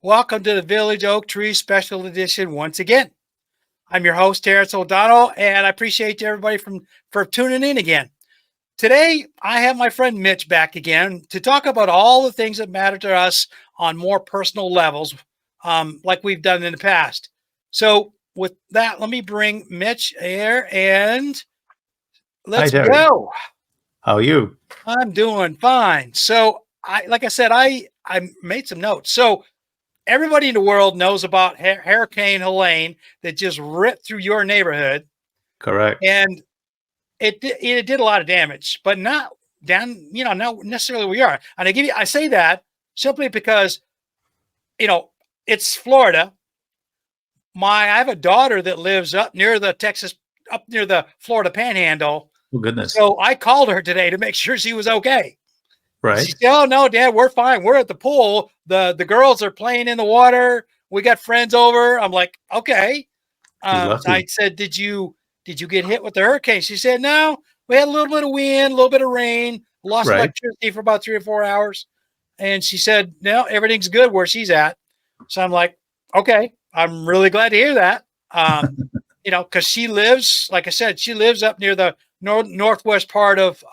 Welcome to the Village Oak Tree Special Edition once again. I'm your host, Terrence O'Donnell, and I appreciate everybody for tuning in again. Today, I have my friend Mitch back again to talk about all the things that matter to us on more personal levels, like we've done in the past. So, with that, let me bring Mitch here and Hi, let's Terry. go. How are you? I'm doing fine. So, like I said, I made some notes. So, everybody in the world knows about Hurricane Helene that just ripped through your neighborhood, Correct. and it did a lot of damage, but not down, not necessarily where we are. And I say that simply because you know it's Florida. I have a daughter that lives up near the Florida Panhandle. Oh, goodness. So I called her today to make sure she was okay. She Right. said, "Oh no, Dad, we're fine. We're at the pool. The girls are playing in the water. We got friends over." I'm like, "Okay." She's I lucky. said, "Did you get hit with the hurricane?" She said, "No. We had a little bit of wind, a little bit of rain, lost Right. electricity for about 3 or 4 hours." And she said, "No, everything's good where she's at." So I'm like, "Okay, I'm really glad to hear that." Because she lives, like I said, she lives up near the northwest part of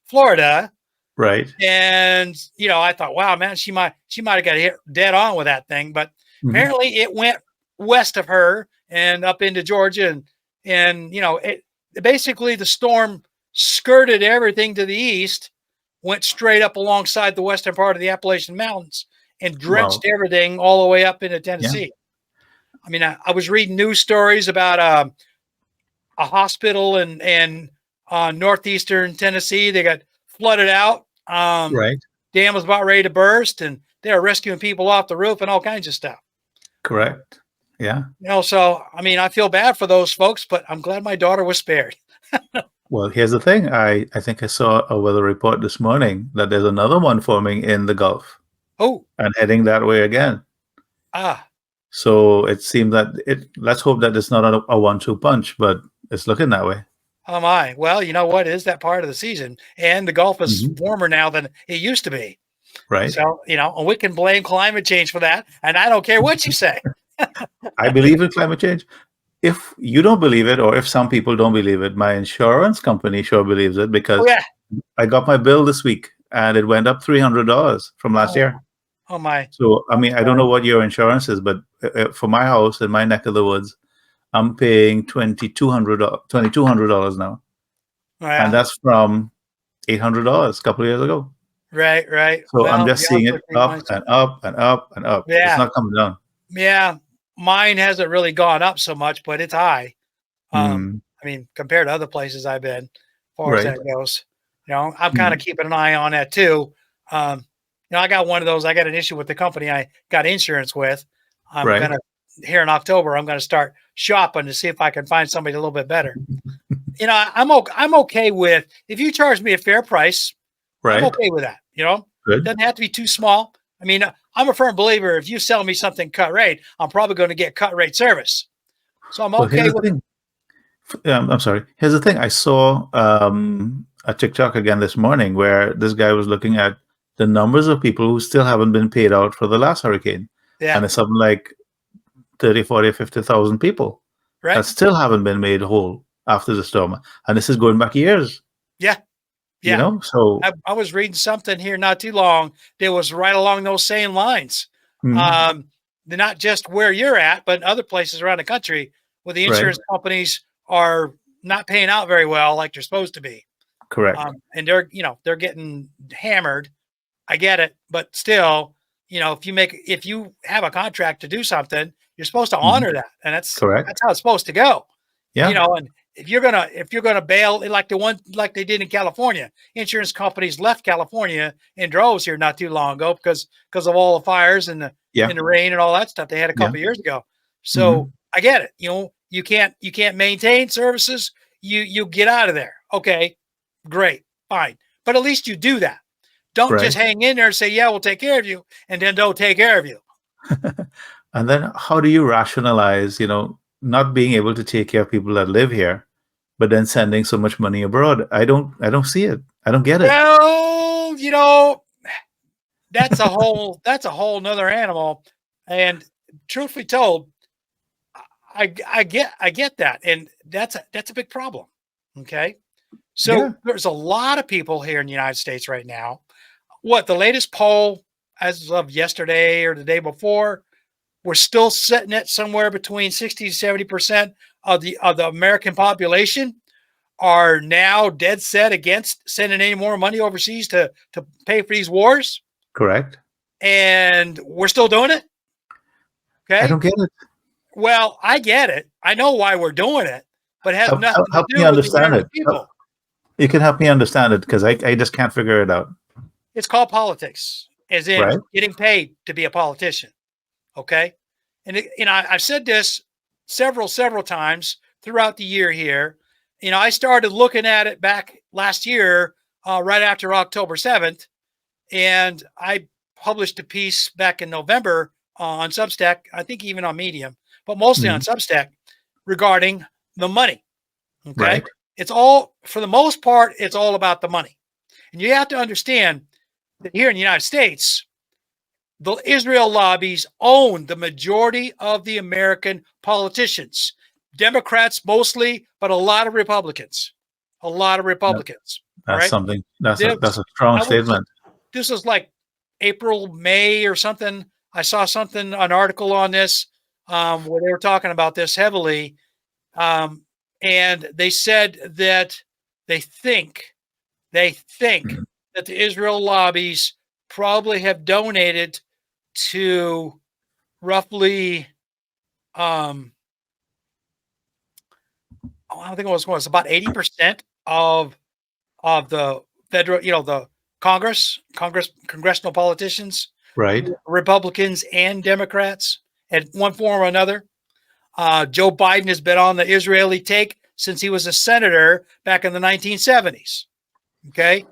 Florida, Right. and I thought, wow, man, she might have got hit dead on with that thing, but Mhm. apparently it went west of her and up into Georgia, and it basically the storm skirted everything to the east, went straight up alongside the western part of the Appalachian Mountains, and drenched Wow. everything all the way up into Yeah. Tennessee. I mean, I was reading news stories about a hospital in northeastern Tennessee. They got flooded out. Right. Dam was about ready to burst, and they were rescuing people off the roof and all kinds of stuff. Correct. Yeah. So I mean, I feel bad for those folks, but I'm glad my daughter was spared. Well, here's the thing. I think I saw a weather report this morning that there's another one forming in the Gulf Oh, and heading that way again. ah, So it seems that let's hope that it's not a 1-2 punch, but it's looking that way. oh my. Well, you know what? It is that part of the season, and the Gulf is Mhm. warmer now than it used to be. Right. So and we can blame climate change for that, and I don't care what you say. I believe in climate change. If you don't believe it, or if some people don't believe it, my insurance company sure believes it Oh because yeah. I got my bill this week and it went up $300 from last Oh, year. oh my. So, I I'm mean, I don't sorry. know what your insurance is, but for my house in my neck of the woods, I'm paying $2,200 now, and Yeah. that's from $800 a couple of years ago. Right. Right. So I'm Well, to just be seeing honest it with you, up mine's and up and up and up. It's yeah. not coming down. Yeah, mine hasn't really gone up so much, but it's high. Hmm. I mean, compared to other places I've been, as far as Right. that goes. I'm kind of Hmm. keeping an eye on that too. Um, I got one of those. I got an issue with the company I got insurance with. I'm Right. gonna Here in October. I'm gonna start shopping to see if I can find somebody a little bit better. I'm okay with if you charge me a fair price. I'm Right. okay with that. Good. Doesn't have to be too small. I mean, I'm a firm believer. If you sell me something cut rate, I'm probably going to get cut rate service. So I'm Well, here's okay the with thing. I'm sorry. Here's the thing. I saw a TikTok again this morning where this guy was looking at the numbers of people who still haven't been paid out for the last hurricane. yeah, And it's something like 30, 40, 50,000 people that right, still haven't been made whole after the storm. And this is going back years, yeah, yeah. So, I was reading something here not too long that was right along those same lines. mm, Um, they're not just where you're at, but other places around the country where the right, insurance companies are not paying out very well like they're supposed to be. correct. And they're getting hammered. I get it, but still, if you have a contract to do something, you're supposed to Mhm, honor that, and that's correct. how it's supposed to go. Yeah. And if you're gonna bail like they did in California, insurance companies left California in droves here not too long ago because of all the fires and Yeah. the rain and all that stuff they had a Yeah. couple of years ago. So Hmm. I get it. You can't maintain services. You get out of there. Okay, great, fine, but at least you do that. Don't just Right. hang in there and say, "Yeah, we'll take care of you," and then don't take care of you. And then how do you rationalize, not being able to take care of people that live here, but then sending so much money abroad? I don't see it. I don't get it. Well, that's a whole nother animal. And truthfully told, I get that, and that's a big problem. Okay, Yeah, so there's a lot of people here in the United States right now. What the latest poll as of yesterday or the day before, we're still sitting at somewhere between 60 to 70% of the American population are now dead set against sending any more money overseas to pay for these wars, correct. and we're still doing it. I Okay, don't get it. well, I get it. I know why we're doing it, but it has nothing to Help me do with the understand American it. people. You can help me understand it because I just can't figure it out. It's called politics, as in Right? getting paid to be a politician. Okay, and I've said this several times throughout the year here. I started looking at it back last year, right after October 7th, and I published a piece back in November on Substack. I think even on Medium, but mostly on Mhm. Substack regarding the money. Okay, Right. it's all for the most part. It's all about the money, and you have to understand that here in the United States, the Israel lobbies own the majority of the American politicians. Democrats mostly, but a lot of Republicans. A lot of That- Republicans. All That's right. something. That's This a strong I was statement. this was like April, May or something. I saw something, an article on this, where they were talking about this heavily. Um, and they said that they think they think Mhm. that the Israel lobbies probably have donated to roughly, um, I don't think it was about 80% of the federal, the congressional politicians, Right. Republicans and Democrats, at one form or another. Joe Biden has been on the Israeli take since he was a senator back in the 1970s. Okay,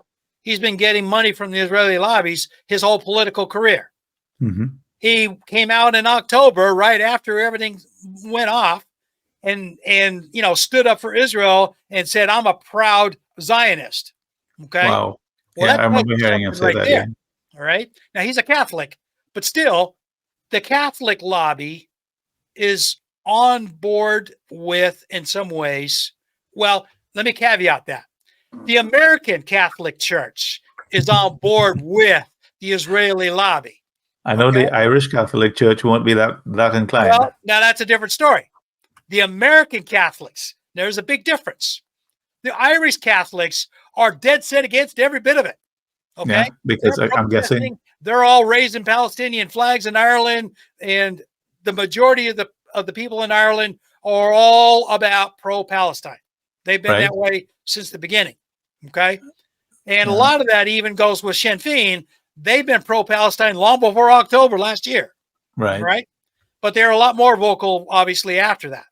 he's been getting money from the Israeli lobbies his whole political career. Hmm. He came out in October right after everything went off, and stood up for Israel and said, "I'm a proud Zionist." Okay, Wow. well, Yeah, that I tells remember you hearing him something say right that. Yeah. there. All right, now he's a Catholic, but still, the Catholic lobby is on board with, in some ways. Well, let me caveat that the American Catholic Church is on board with the Israeli lobby. I know Okay. the Irish Catholic Church won't be that inclined. Well, now that's a different story. The American Catholics, there's a big difference. The Irish Catholics are dead set against every bit of it. Okay. Yeah, They're because I'm guessing. protesting. They're all raising Palestinian flags in Ireland, and the majority of the people in Ireland are all about pro-Palestine. They've been Right. that way since the beginning. Okay. And a Yeah. lot of that even goes with Sinn Féin. They've been pro-Palestine long before October last year. Right. Right. But they're a lot more vocal, obviously, after that.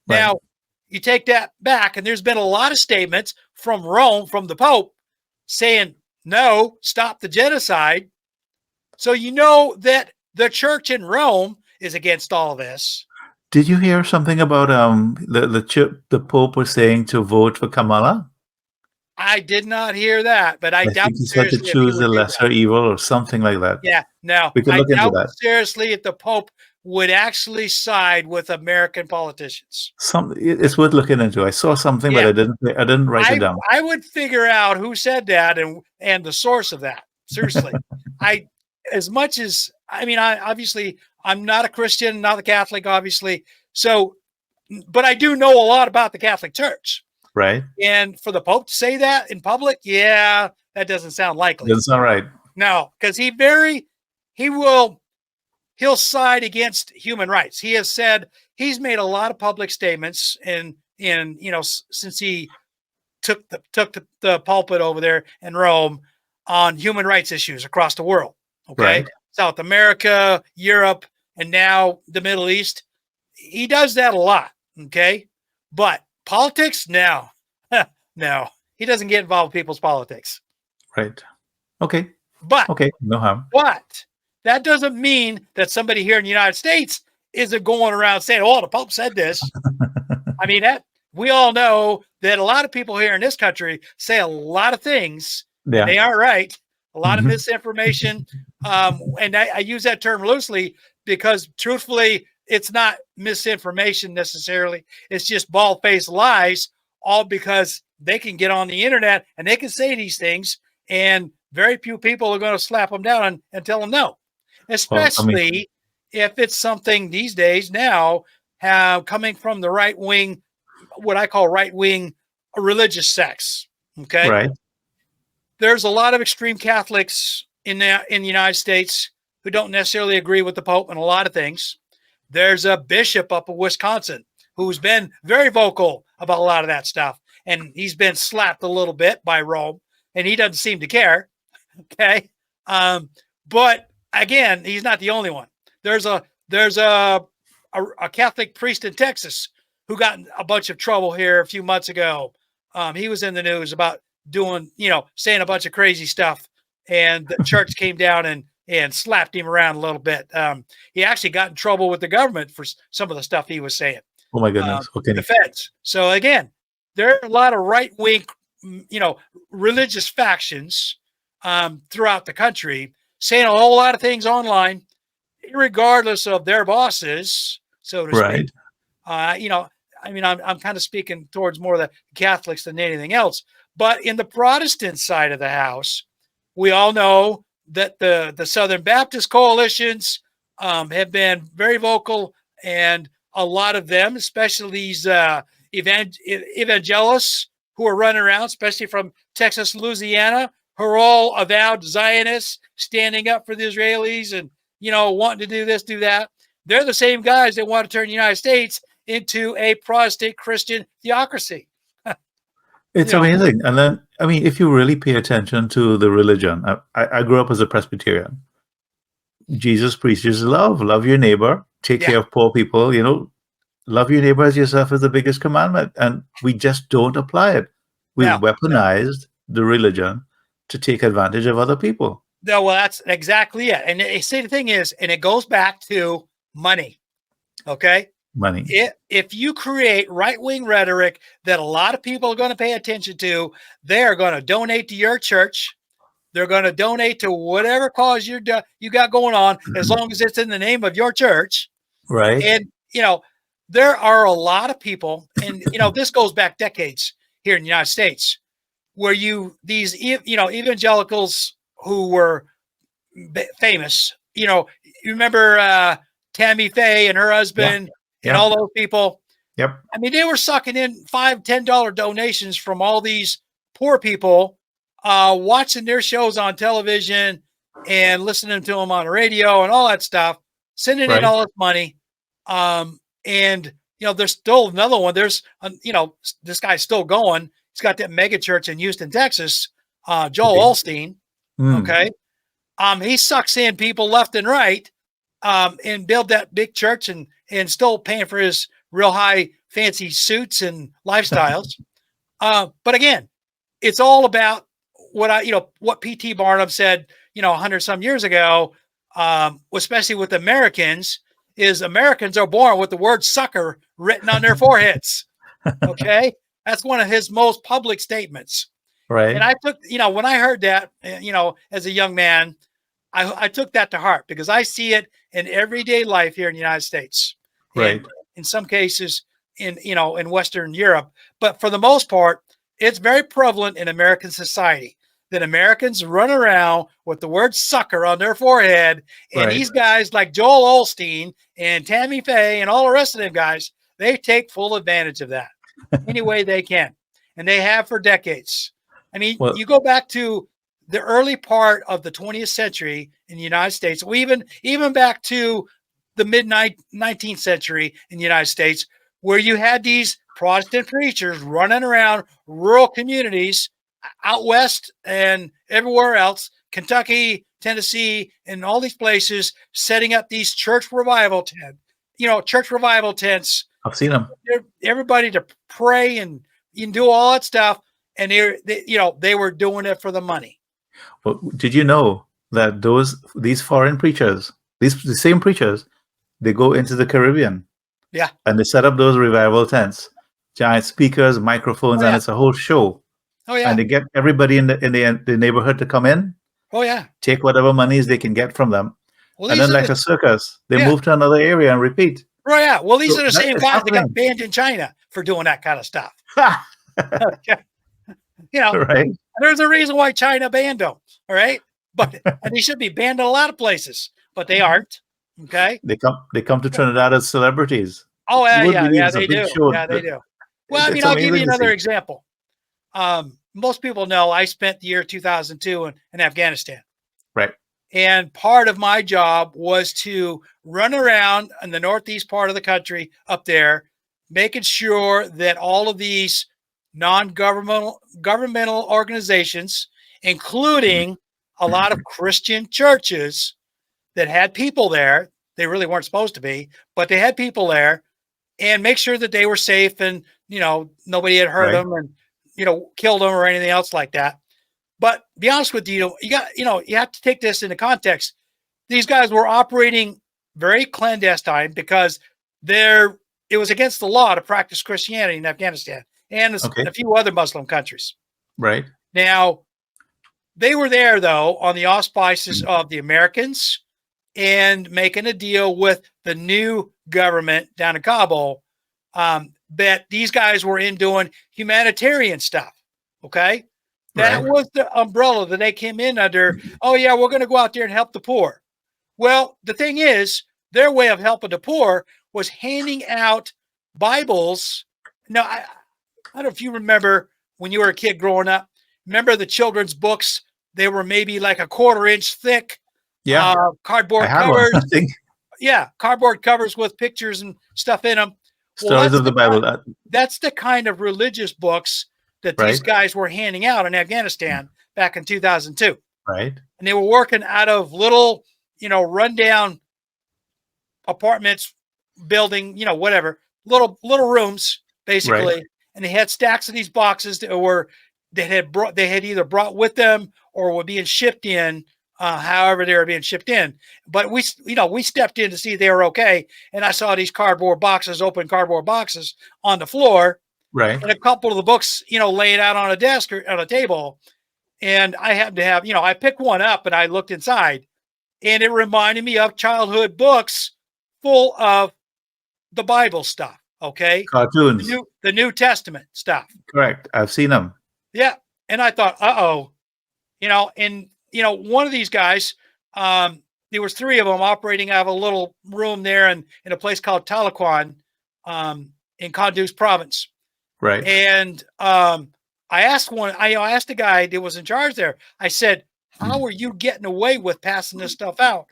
Right. Now, you take that back, and there's been a lot of statements from Rome, from the Pope, saying, no, stop the genocide. So you know that the church in Rome is against all of this. Did you hear something about the Pope was saying to vote for Kamala? I did not hear that, but I I doubt think he said to seriously if he choose would the do that. lesser evil or something like that. Yeah, no, We could I look into doubt that. seriously if the Pope would actually side with American politicians. It's worth looking into. I saw something, but Yeah, I didn't write it I down. I would figure out who said that and the source of that. Seriously, I as much as I mean, I obviously I'm not a Christian, not a Catholic, obviously. So, but I do know a lot about the Catholic Church, Right? and for the Pope to say that in public, yeah, that doesn't sound likely. Doesn't sound right. No, because he he'll side against human rights. He has said he's made a lot of public statements, and since he took the pulpit over there in Rome on human rights issues across the world. Okay, Right? South America, Europe, and now the Middle East. He does that a lot. Okay, but politics, no, no, he doesn't get involved with people's politics. Right. Okay. But Okay. No harm. But that doesn't mean that somebody here in the United States isn't going around saying, "Oh, the Pope said this." I mean, that we all know that a lot of people here in this country say a lot of things, and Yeah. they aren't right. A lot of Hmm. misinformation, and I use that term loosely because truthfully, it's not misinformation necessarily. It's just bald faced lies, all because they can get on the internet and they can say these things, and very few people are going to slap them down and tell them no, Well, I mean, especially if it's something these days now coming from the right wing, what I call right wing religious sects. Okay. right, There's a lot of extreme Catholics in the United States who don't necessarily agree with the Pope on a lot of things. There's a bishop up in Wisconsin who's been very vocal about a lot of that stuff, and he's been slapped a little bit by Rome, and he doesn't seem to care. Okay, but again, he's not the only one. There's a Catholic priest in Texas who got in a bunch of trouble here a few months ago. He was in the news about doing, saying a bunch of crazy stuff, and the church came down and slapped him around a little bit. He actually got in trouble with the government for some of the stuff he was saying, oh my goodness, the okay, feds. So again, there are a lot of right wing, religious factions throughout the country saying a whole lot of things online, regardless of their bosses, so to speak. right, I'm kind of speaking towards more of the Catholics than anything else. But in the Protestant side of the house, we all know that the Southern Baptist coalitions have been very vocal, and a lot of them, especially these evangelists who are running around, especially from Texas, Louisiana, who are all avowed Zionists, standing up for the Israelis and, wanting to do this, do that. They're the same guys that want to turn the United States into a Protestant Christian theocracy. it's amazing. And then, I mean, if you really pay attention to the religion, I grew up as a Presbyterian. Jesus preaches love your neighbor, take care of poor people, love your neighbor as yourself is the biggest commandment. And we just don't apply it. We've weaponized the religion to take advantage of other people. No, well, that's exactly it. And they say the thing is, and it goes back to money. Okay. Money. If you create right-wing rhetoric that a lot of people are going to pay attention to, they are going to donate to your church. They're going to donate to whatever cause you got going on, as long as it's in the name of your church. Right. And, there are a lot of people, and, this goes back decades here in the United States, where these evangelicals who were famous, you remember Tammy Faye and her husband and all those people. Yep. I mean, they were sucking in $5, $10 donations from all these poor people, watching their shows on television and listening to them on the radio and all that stuff, sending in all this money. And, there's still another one. There's, this guy's still going. He's got that mega church in Houston, Texas, Joel Osteen. Okay. He sucks in people left and right, and build that big church and still paying for his real high fancy suits and lifestyles. But again, it's all about what P.T. Barnum said, 100 some years ago, especially with Americans, is Americans are born with the word sucker written on their foreheads. Okay. That's one of his most public statements. Right. And I took, when I heard that, as a young man, I took that to heart, because I see it in everyday life here in the United States. Right. And in some cases in Western Europe, but for the most part, it's very prevalent in American society that Americans run around with the word sucker on their forehead. And these guys like Joel Osteen and Tammy Faye and all the rest of them guys, they take full advantage of that any way they can. And they have for decades. I mean, you go back to the early part of the 20th century in the United States, even back to the mid 19th century in the United States, where you had these Protestant preachers running around rural communities out west and everywhere else, Kentucky, Tennessee, and all these places, setting up these church revival tents. I've seen them. Everybody to pray and do all that stuff. And they were doing it for the money. Well, did you know that these foreign preachers, the same preachers, they go into the Caribbean, and they set up those revival tents, giant speakers, microphones, and it's a whole show. Oh yeah, and they get everybody in the neighborhood to come in. Oh yeah, take whatever monies they can get from them, Well, And these then are like the a circus, they yeah, move to another area and repeat. right. Yeah. Well, these So are the that same is guys that got happening. banned in China for doing that kind of stuff. Okay. You know, Right. there's a reason why China banned them. All right. But and they should be banned in a lot of places, but they aren't. Okay. They come to Trinidad as celebrities. Oh, You yeah, wouldn't yeah, believe yeah, it's a they big do. show. Yeah, they But do. Well, I mean, it's I'll give you amazing to another see. example. Most people know I spent the year 2002 in Afghanistan. Right. And part of my job was to run around in the northeast part of the country up there, making sure that all of these non-governmental organizations, including a lot of Christian churches that had people there, they really weren't supposed to be, but they had people there, and make sure that they were safe and nobody had hurt Right. them and killed them or anything else like that. But be honest with you, you have to take this into context. These guys were operating very clandestine because it was against the law to practice Christianity in Afghanistan and Okay. a few other Muslim countries. Right. Now, they were there though on the auspices of the Americans and making a deal with the new government down in Kabul, that these guys were in doing humanitarian stuff. Okay. That Right. was the umbrella that they came in under. Oh, yeah, we're going to go out there and help the poor. Well, the thing is, their way of helping the poor was handing out Bibles. Now, I don't know if you remember when you were a kid growing up. Remember the children's books? They were maybe like a quarter-inch thick, Yeah. I cardboard had one. I covers. think Yeah, cardboard covers with pictures and stuff in them. Well, stories of the Bible. that's the kind of religious books that these Right. guys were handing out in Afghanistan back in 2002. Right. And they were working out of little, rundown apartments, building, whatever, little rooms basically. Right. And they had stacks of these boxes they had either brought with them or were being shipped in, however they were being shipped in. But we stepped in to see they were okay, and I saw these open cardboard boxes on the floor, Right. and a couple of the books, laying out on a desk or on a table. And I happened to have, I picked one up and I looked inside, and it reminded me of childhood books full of the Bible stuff. Okay. Cartoons. The New Testament stuff. Correct. I've seen them. Yeah. And I thought, uh-oh, one of these guys, there was three of them operating out of a little room there in a place called Talaquan, in Kunduz province. Right. And I asked the guy that was in charge there. I said, how are you getting away with passing this stuff out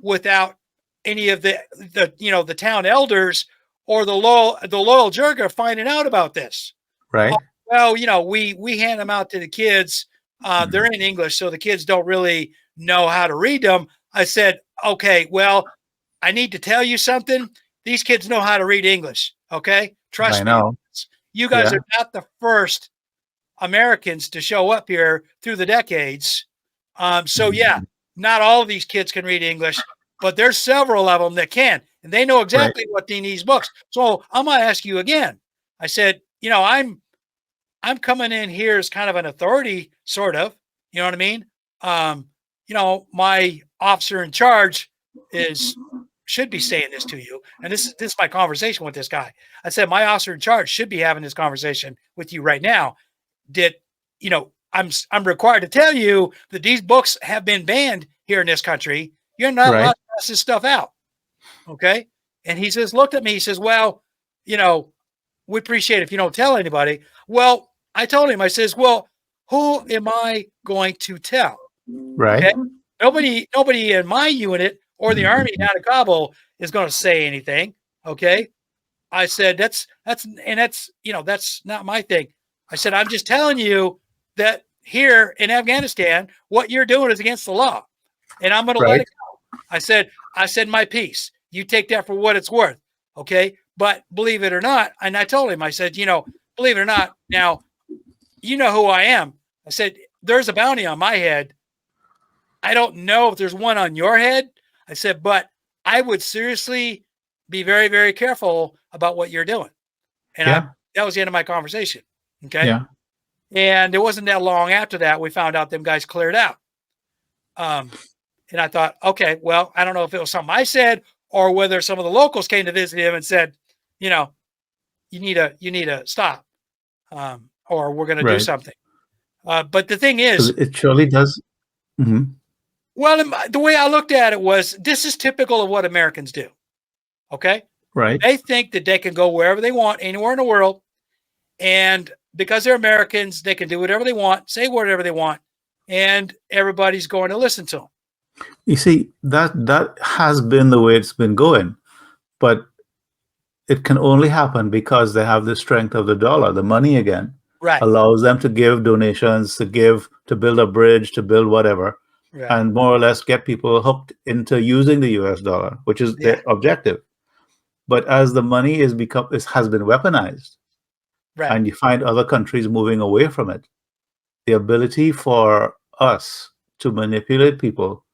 without any of the town elders or the loyal Jurga finding out about this? Right. Well, we hand them out to the kids. They're in English, so the kids don't really know how to read them. I said, okay, well, I need to tell you something. These kids know how to read English. Okay. Trust me. You guys are not the first Americans to show up here through the decades. So yeah, not all of these kids can read English, but there's several of them that can, and they know exactly what they need these books. So I'm going to ask you again. I said, I'm coming in here as kind of an authority, sort of, you know what I mean? My officer in charge should be saying this to you. And this is my conversation with this guy. I said, my officer in charge should be having this conversation with you right now. I'm required to tell you that these books have been banned here in this country. You're not allowed to pass this stuff out. Okay. And he looked at me, he says, well, we appreciate it if you don't tell anybody. Well, I told him, I says, well, who am I going to tell? Right. Okay? Nobody in my unit or the army down in Kabul is going to say anything. Okay. I said, that's not my thing. I said, I'm just telling you that here in Afghanistan, what you're doing is against the law, and I'm going to let it go. I said my piece. You take that for what it's worth. Okay. But believe it or not, and I told him, I said, believe it or not, now, you know who I am. I said, there's a bounty on my head. I don't know if there's one on your head. I said, but I would seriously be very, very careful about what you're doing. And that was the end of my conversation. Okay. Yeah. And it wasn't that long after that, we found out them guys cleared out. And I thought, okay, well, I don't know if it was something I said or whether some of the locals came to visit him and said, you know, you need to stop, or we're going to do Right. something. But the thing Because is, it surely does. Mhm. well, the way I looked at it was this is typical of what Americans do. Okay. Right. They think that they can go wherever they want, anywhere in the world. And because they're Americans, they can do whatever they want, say whatever they want, and everybody's going to listen to them. You see, that has been the way it's been going, but it can only happen because they have the strength of the dollar. The money again Right. allows them to give donations, to build a bridge, to build whatever, Right. and more or less get people hooked into using the US dollar, which is Yeah. their objective. But as the money has been weaponized, Right. and you find other countries moving away from it, the ability for us to manipulate people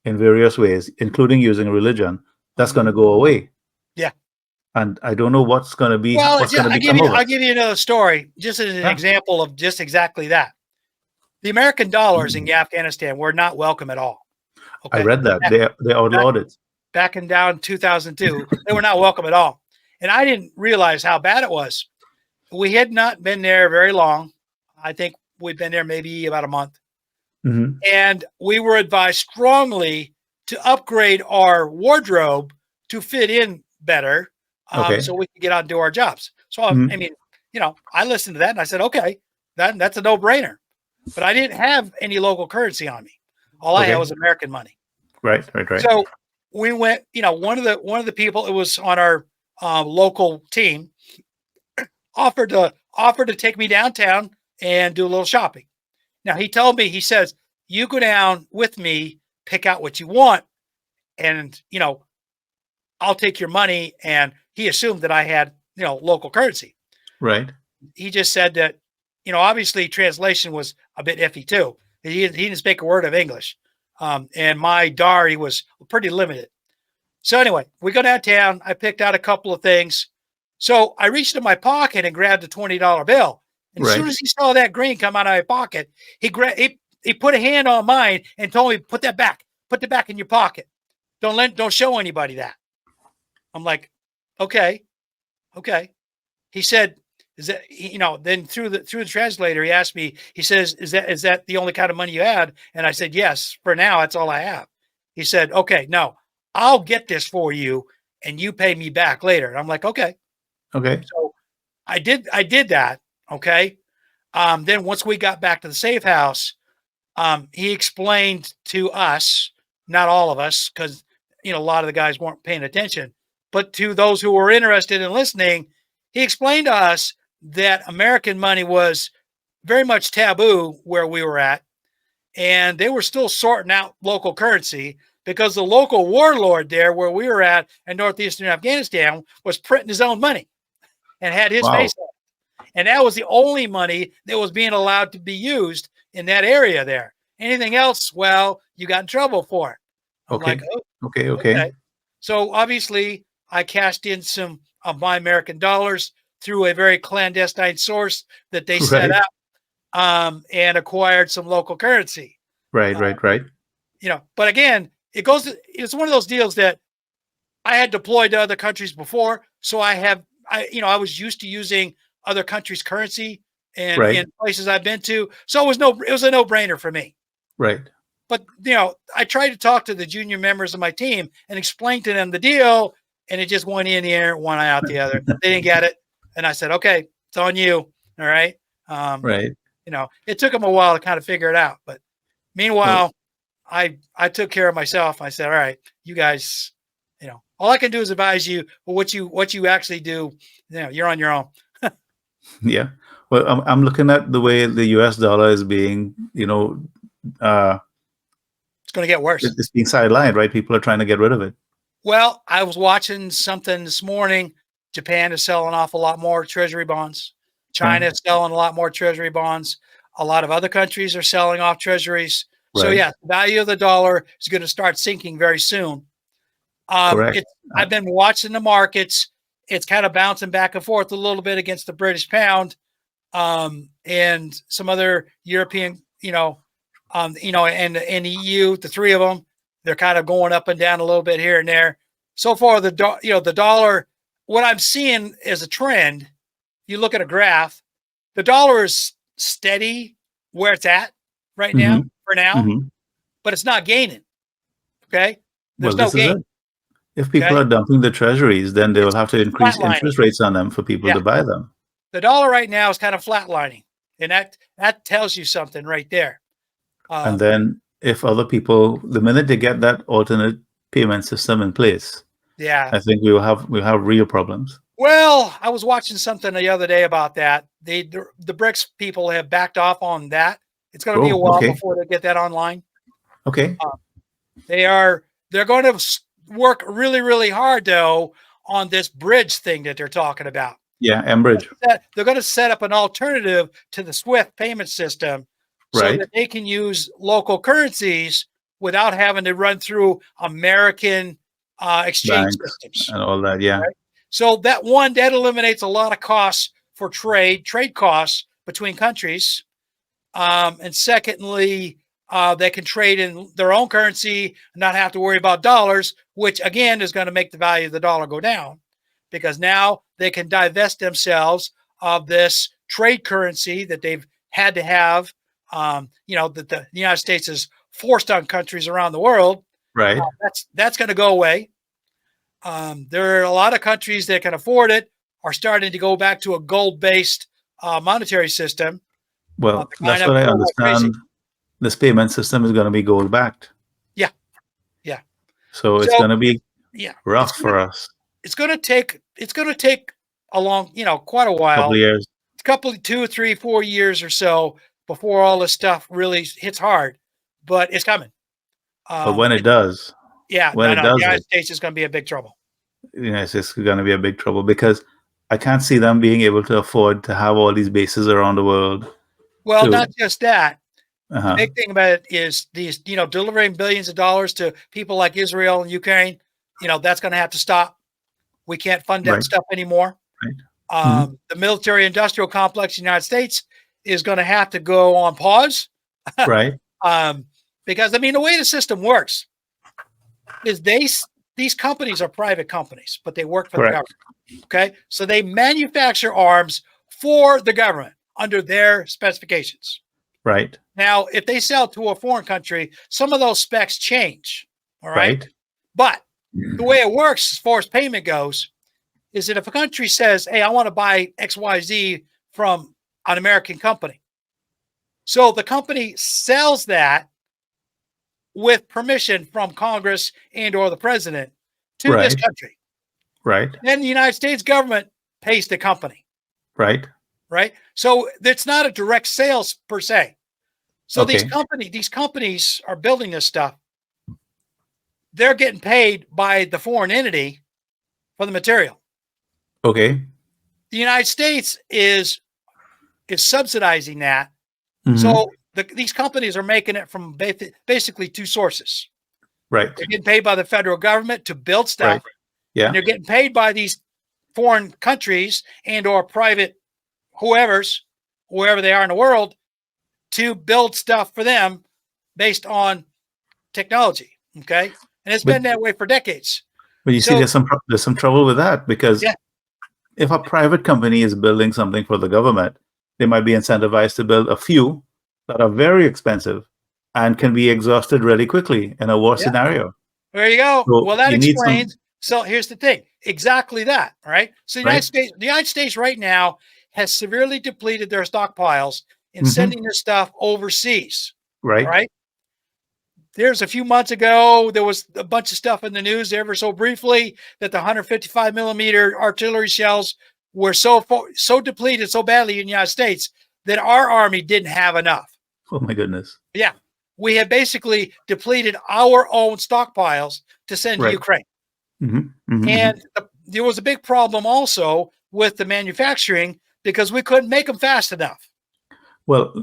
in various ways, including using religion, that's going to Mhm. go away. Yeah. And I don't know what's going to Well, become of I'll us. give you another story, just as an Yeah, example of just exactly that. The American dollars in mm. Afghanistan were not welcome at all. I Okay. read that Back, they back, outlawed it. back in down 2002, they were not welcome at all. And I didn't realize how bad it was. We had not been there very long. I think we'd been there maybe about a month. Hmm. And we were advised strongly to upgrade our wardrobe to fit in better, Okay. so we could get out and do our jobs. So, I Hmm. mean, I listened to that and I said, okay, that's a no brainer. But I didn't have any local currency on me. All I had Okay. was American money. Right. Right. Right. So we went, one of the people, it was on our local team, offered to take me downtown and do a little shopping. Now he told me, he says, you go down with me, pick out what you want, and I'll take your money. And he assumed that I had, local currency. Right. He just said that, obviously translation was a bit iffy too. He didn't speak a word of English. And my diary was pretty limited. So anyway, we go downtown. I picked out a couple of things. So I reached in my pocket and grabbed a $20 bill. And as soon Right. as he saw that green come out of my pocket, he put a hand on mine and told me, put that back. Put that back in your pocket. Don't show anybody that. I'm like, okay, okay. He said, is that, then through the translator, he asked me, he says, is that the only kind of money you had? And I said, yes, for now, that's all I have. He said, okay, no, I'll get this for you and you pay me back later. And I'm like, okay. Okay. So I did that. Okay. Then once we got back to the safe house, he explained to us, not all of us, because a lot of the guys weren't paying attention, but to those who were interested in listening, he explained to us that American money was very much taboo where we were at, and they were still sorting out local currency because the local warlord there where we were at in northeastern Afghanistan was printing his own money and had his Wow. face on it. And that was the only money that was being allowed to be used in that area there. Anything else, well, you got in trouble for it. I'm like, Okay. oh, Okay. Okay. okay. So obviously, I cashed in some of my American dollars through a very clandestine source that they set Right. up, and acquired some local currency. Right. Uh, Right. Right. but again, it's one of those deals that I had deployed to other countries before, so I was used to using other countries' currency and Right. in places I've been to. So it was a no brainer for me. Right. But I tried to talk to the junior members of my team and explain to them the deal, and it just went in the air, one eye out the other. They didn't get it, and I said, "Okay, it's on you." All right. Um, Right. it took them a while to kind of figure it out, but Well, meanwhile, I took care of myself. I said, "All right, you guys, all I can do is advise you, but what you actually do, you're on your own." yeah. Well, I'm looking at the way the US dollar is being, uh, It's going to get worse. it's being sidelined, right? People are trying to get rid of it. Well, I was watching something this morning. Japan is selling off a lot more treasury bonds. Yeah. China is selling a lot more treasury bonds. A lot of other countries are selling off treasuries. So Right. yeah, the value of the dollar is going to start sinking very soon. Correct. It's I've been watching the markets. It's kind of bouncing back and forth a little bit against the British pound, and some other European, and EU, the three of them. They're kind of going up and down a little bit here and there. So far, the dollar. What I'm seeing is a trend. You look at a graph. The dollar is steady where it's at right now Mm-hmm. for now, Mm-hmm. but it's not gaining. Okay, Well, there's no this is gain. it. If people Okay, are dumping the treasuries, then they will it's have to increase flatlining. interest rates on them for people Yeah, to buy them. the dollar right now is kind of flatlining, and that tells you something right there. And Um, then if other people, the minute they get that alternate payment system in place, yeah. I think we'll have real problems. Well, I was watching something the other day about that. The BRICS people have backed off on that. It's going to be a Oh, while okay. before they get that online. Okay. Uh, they're going to work really, really hard though on this bridge thing that they're talking about. Yeah, Enbridge. They're going to set up an alternative to the SWIFT payment system so Right. that they can use local currencies without having to run through American exchange Banks systems. and all that. Yeah. Right? So that eliminates a lot of costs for trade costs between countries. And secondly, they can trade in their own currency and not have to worry about dollars, which again is going to make the value of the dollar go down because now they can divest themselves of this trade currency that they've had to have. That the United States has forced on countries around the world. Right. That's going to go away. There are a lot of countries that can afford it are starting to go back to a gold-based monetary system. Well, They're that's up what I gold like crazy. understand. This payment system is going to be gold backed. Yeah, yeah. So it's So going to be yeah, rough for us. It's going to take a long, quite a Couple while, of years. a couple, 2, 3, 4 years or so before all this stuff really hits hard. But it's coming. But when it does, Yeah, when no, it no. The does United it, States is going to be in big trouble. it's just going to be a big trouble because I can't see them being able to afford to have all these bases around the world. Well, not just that. The Uh-huh. big thing about it is these, delivering billions of dollars to people like Israel and Ukraine, that's going to have to stop. We can't fund that Right. stuff anymore. Right. Mm-hmm. The military industrial complex in the United States is going to have to go on pause. Right. Because the way the system works is these companies are private companies, but they work for the Correct. government. Okay. So they manufacture arms for the government under their specifications. Right. Now, if they sell to a foreign country, some of those specs change. All right. Right. But the way it works as far as payment goes is that if a country says, hey, I want to buy XYZ from an American company. So the company sells that with permission from Congress and or the president to this country. Right. Then the United States government pays the company. Right. Right. So it's not a direct sales per se. So Okay. these companies are building this stuff. They're getting paid by the foreign entity for the material. Okay. The United States is subsidizing that. Mm-hmm. So these companies are making it from basically two sources. Right. They're getting paid by the federal government to build stuff. Right. Yeah. And they're getting paid by these foreign countries and or private whoever they are in the world to build stuff for them based on technology. Okay. And it's been that way for decades. But you see, there's some trouble with that because if a private company is building something for the government, they might be incentivized to build a few that are very expensive and can be exhausted really quickly in a war scenario. There you go. So well, that explains. So here's the thing. Exactly that. Right. So the United States right now has severely depleted their stockpiles in sending this stuff overseas. Right. Right. There's a few months ago, there was a bunch of stuff in the news ever so briefly that the 155 millimeter artillery shells were so depleted so badly in the United States that our army didn't have enough. Oh my goodness. Yeah. We had basically depleted our own stockpiles to send to Ukraine. And there was a big problem also with the manufacturing because we couldn't make them fast enough. Well,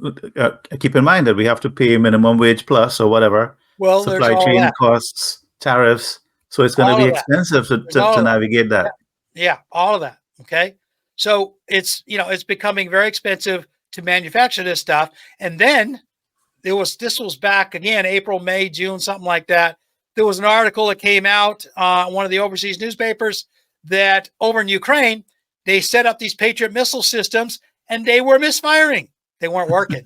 keep in mind that we have to pay minimum wage plus or whatever. Well, supply chain costs, tariffs. So it's going to be expensive to navigate that. Yeah, all of that. Okay. So it's becoming very expensive to manufacture this stuff. And then this was back again, April, May, June, something like that. there was an article that came out one of the overseas newspapers that over in Ukraine, they set up these Patriot missile systems and they were misfiring. They weren't working.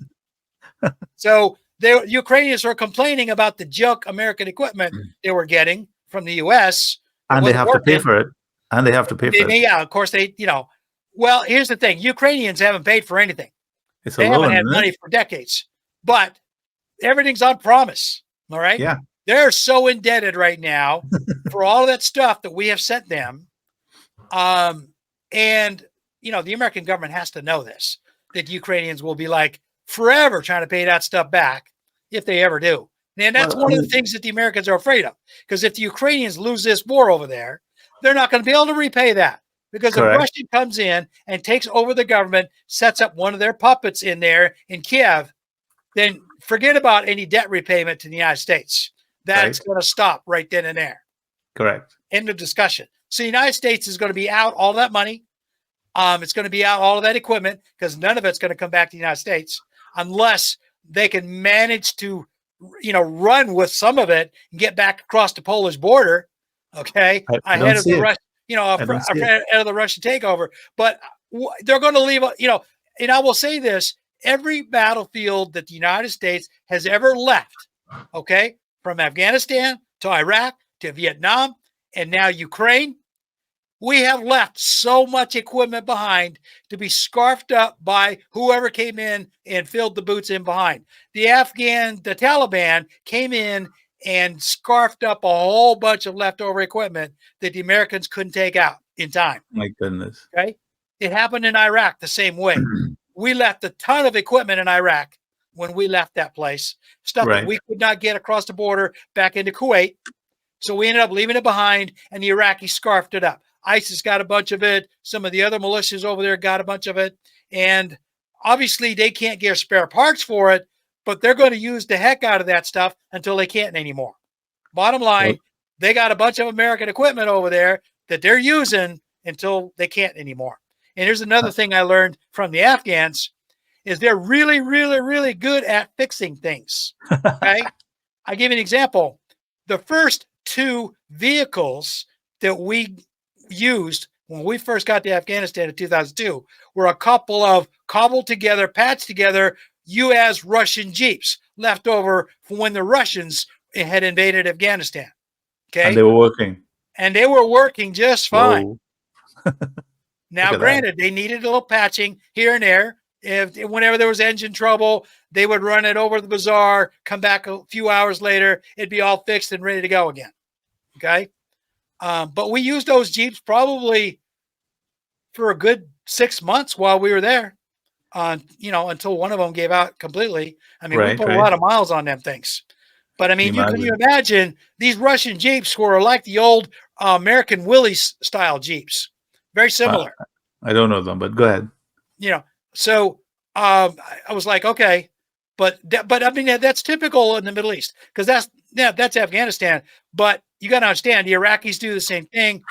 So the Ukrainians were complaining about the junk American equipment they were getting from the U.S. And they have to pay for it. And they have to pay for it. Yeah, of course well, here's the thing. Ukrainians haven't paid for anything. They haven't had money for decades, but everything's on promise. All right. Yeah. They're so indebted right now for all of that stuff that we have sent them. And the American government has to know this, that Ukrainians will be like forever trying to pay that stuff back if they ever do. And that's one of the things that the Americans are afraid of, because if the Ukrainians lose this war over there, they're not going to be able to repay that. Because if Russia comes in and takes over the government, sets up one of their puppets in there in Kiev, then forget about any debt repayment to the United States. That's going to stop right then and there. Correct. End of discussion. So the United States is going to be out all that money. It's going to be out all of that equipment, because none of it's going to come back to the United States unless they can manage to, run with some of it and get back across the Polish border. Okay, ahead of the Russian, ahead of the Russian takeover. But they're going to leave. And I will say this: every battlefield that the United States has ever left, okay, from Afghanistan to Iraq to Vietnam and now Ukraine, we have left so much equipment behind to be scarfed up by whoever came in and filled the boots in behind. The Taliban came in and scarfed up a whole bunch of leftover equipment that the Americans couldn't take out in time. My goodness. Okay. It happened in Iraq the same way. We left a ton of equipment in Iraq when we left that place, stuff that we could not get across the border back into Kuwait. So we ended up leaving it behind, and the Iraqis scarfed it up. ISIS got a bunch of it. Some of the other militias over there got a bunch of it. And obviously they can't get spare parts for it, but they're going to use the heck out of that stuff until they can't anymore. Bottom line, they got a bunch of American equipment over there that they're using until they can't anymore. And here's another thing I learned from the Afghans is they're really, really, really good at fixing things. Okay. I give you an example. The first 2 vehicles that we used when we first got to Afghanistan in 2002 were a couple of cobbled together, patched together U.S. Russian Jeeps left over from when the Russians had invaded Afghanistan. Okay. And they were working. And they were working just fine. Now, granted, they needed a little patching here and there. Whenever there was engine trouble, they would run it over the bazaar, come back a few hours later, it'd be all fixed and ready to go again. Okay. But we used those Jeeps probably for a good 6 months while we were there, until one of them gave out completely. I mean, we put a lot of miles on them things. But I mean, can you imagine these Russian Jeeps were like the old American Willys style Jeeps, very similar. I don't know them, but go ahead. So I was like, okay, but I mean, that's typical in the Middle East, because that's Afghanistan. But you got to understand, the Iraqis do the same thing.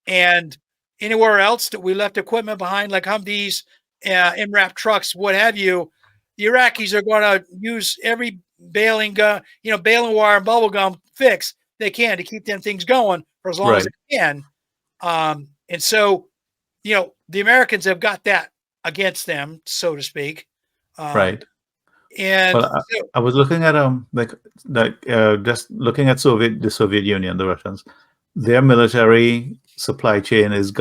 And anywhere else that we left equipment behind, like Humvees, MRAP trucks, what have you, the Iraqis are going to use every baling gun, baling wire and bubble gum fix they can to keep them things going for as long as they can. And so, the Americans have got that against them, so to speak. And I was looking at just looking at the Soviet Union, the Russians. Their military supply chain is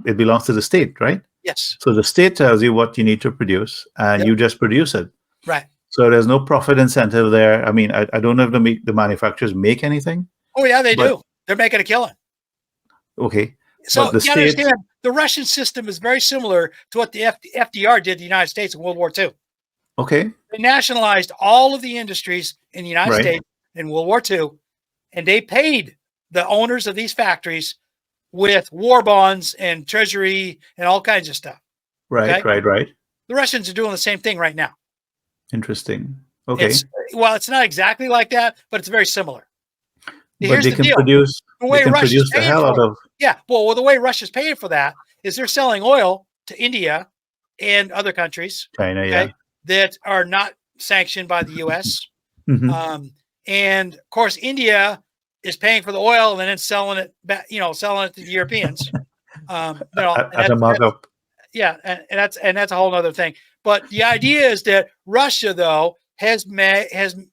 it belongs to the state, right? Yes. So the state tells you what you need to produce, and you just produce it. Right. So there's no profit incentive there. I mean, I don't know if the manufacturers make anything. Oh yeah, they do. They're making a killing. Okay. So you understand, the Russian system is very similar to what the FDR did to the United States in World War II. Okay. They nationalized all of the industries in the United States in World War II, and they paid the owners of these factories with war bonds and treasury and all kinds of stuff. Right. The Russians are doing the same thing right now. Interesting. Okay. It's not exactly like that, but it's very similar. But they can produce the hell out of. Yeah. Well, the way Russia's paying for that is they're selling oil to India and other countries. China, that are not sanctioned by the U.S. And of course, India is paying for the oil and then selling it back, selling it to the Europeans. And At a markup. yeah, and that's a whole other thing. But the idea is that Russia, though, has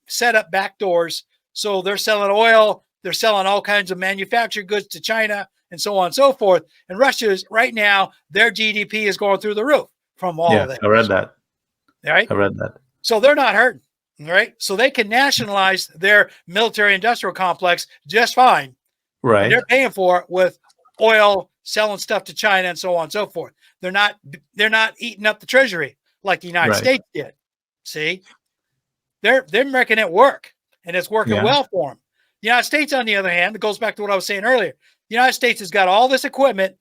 set up backdoors, so they're selling oil, they're selling all kinds of manufactured goods to China, and so on and so forth. And Russia's right now, their GDP is going through the roof from all of this. I read that. Right? I read that. So they're not hurting, right? So they can nationalize their military-industrial complex just fine. Right. And they're paying for it with oil, selling stuff to China, and so on and so forth. They're not eating up the treasury like the United States did. See, they're making it work, and it's working well for them. The United States, on the other hand, it goes back to what I was saying earlier. The United States has got all this equipment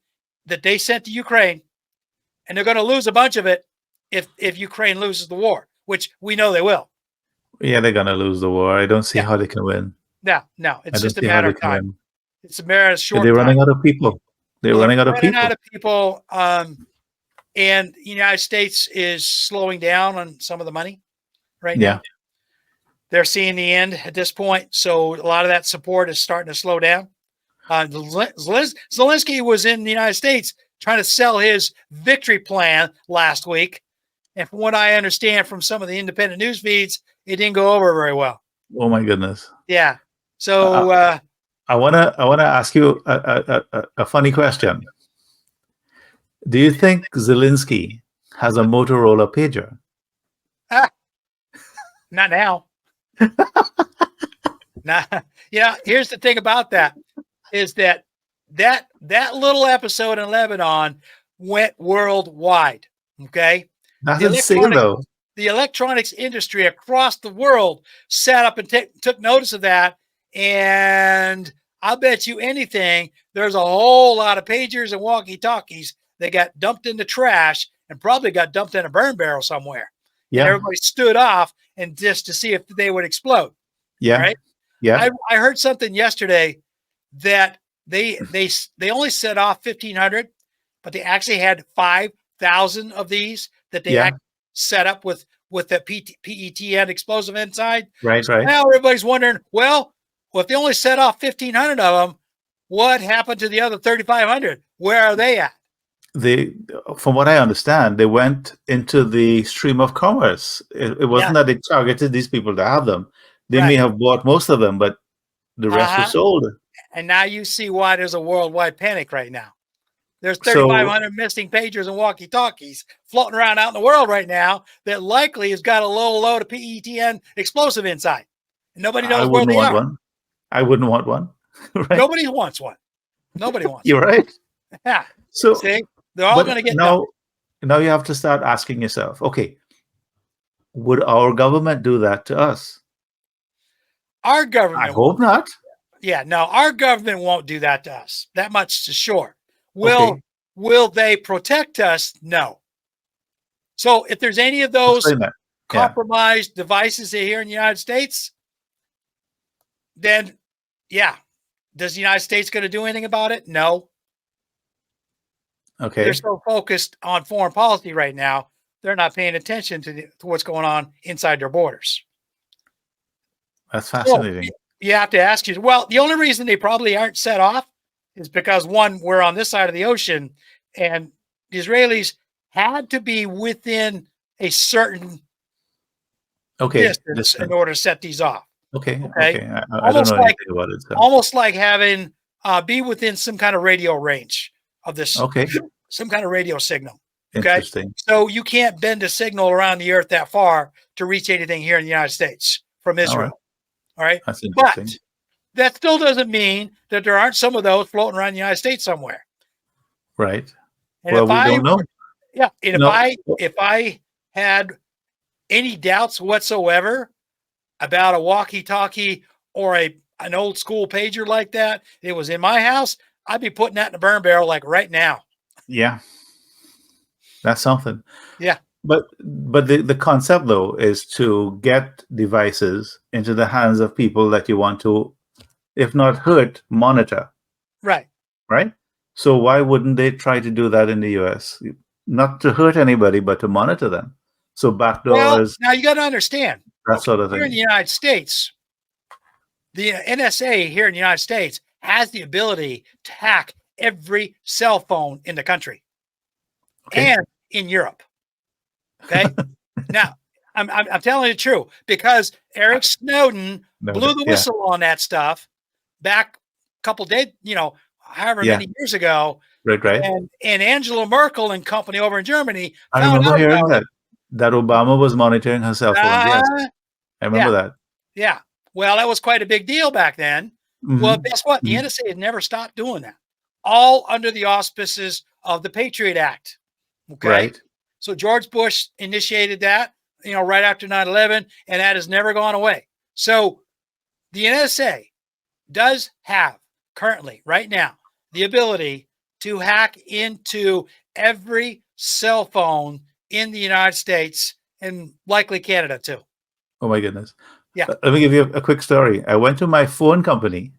that they sent to Ukraine, and they're going to lose a bunch of it if Ukraine loses the war, which we know they will. Yeah, they're going to lose the war. I don't see how they can win. No, it's just a matter of time. It's a matter of short time. They're running out of people. They're running out of people. And the United States is slowing down on some of the money right now. They're seeing the end at this point. So a lot of that support is starting to slow down. Zelensky was in the United States trying to sell his victory plan last week. And from what I understand from some of the independent news feeds, it didn't go over very well. Oh my goodness. Yeah. So I wanna ask you a funny question. Do you think Zelensky has a Motorola pager? Not now. Nah. Yeah. Here's the thing about that is that little episode in Lebanon went worldwide. Okay. That's insane, though. The electronics industry across the world sat up and took notice of that. And I'll bet you anything, there's a whole lot of pagers and walkie-talkies that got dumped in the trash and probably got dumped in a burn barrel somewhere. Yeah. And everybody stood off and just to see if they would explode. Yeah. Right. Yeah. I heard something yesterday that they only set off 1,500, but they actually had 5,000 of these that they set up with the PETN explosive inside. Right. So now everybody's wondering, well, if they only set off 1,500 of them, what happened to the other 3,500? Where are they at? From what I understand, they went into the stream of commerce. It wasn't that they targeted these people to have them. They may have bought most of them, but the rest were sold. And now you see why there's a worldwide panic right now. There's 3,500 missing pagers and walkie-talkies floating around out in the world right now that likely has got a little load of PETN explosive inside. And nobody knows where they are. I wouldn't want one. Right? Nobody wants one. Nobody wants You're one. right. Yeah. So see, they're all going to get now you have to start asking yourself, okay, would our government do that to us? Our government. I hope not. Yeah, no, our government won't do that to us. That much is sure. Will they protect us? No. So if there's any of those compromised devices here in the United States, then does the United States going to do anything about it? No. Okay. They're so focused on foreign policy right now, they're not paying attention to what's going on inside their borders. That's fascinating. So you have to ask you, well, the only reason they probably aren't set off is because, one, we're on this side of the ocean, and the Israelis had to be Okay. within a certain distance in order to set these off. Okay. I don't know anything about it. So. Almost like having be within some kind of radio range of this. Okay. Some kind of radio signal. Okay. Interesting. So you can't bend a signal around the earth that far to reach anything here in the United States from Israel. All right. That's interesting. But that still doesn't mean that there aren't some of those floating around the United States somewhere. Right. And well, we don't know. Yeah. And if I had any doubts whatsoever about a walkie-talkie or an old school pager like that, it was in my house, I'd be putting that in a burn barrel like right now. Yeah. That's something. Yeah. But the concept, though, is to get devices into the hands of people that you want to, if not hurt, monitor. Right. Right? So why wouldn't they try to do that in the U.S.? Not to hurt anybody, but to monitor them. So backdoors. Well, now you got to understand. That sort of thing. Here in the United States, The NSA here in the United States has the ability to hack every cell phone in the country Okay. and in Europe. Okay. Now, I'm telling you the truth because Eric Snowden No, blew the yeah, whistle on that stuff back a couple days, however yeah, many years ago. right, right. And Angela Merkel and company over in Germany I found remember out hearing about it. that Obama was monitoring her cell phones. Yes, Uh, I yeah, remember that. yeah. Well, that was quite a big deal back then. Well, Hmm. guess what? The Hmm. NSA has never stopped doing that, all under the auspices of the Patriot Act. Okay. Right. So George Bush initiated that, right after 9/11, and that has never gone away. So the NSA does have currently, right now, the ability to hack into every cell phone in the United States and likely Canada too. Oh my goodness. Yeah. Let me give you a quick story. I went to my phone company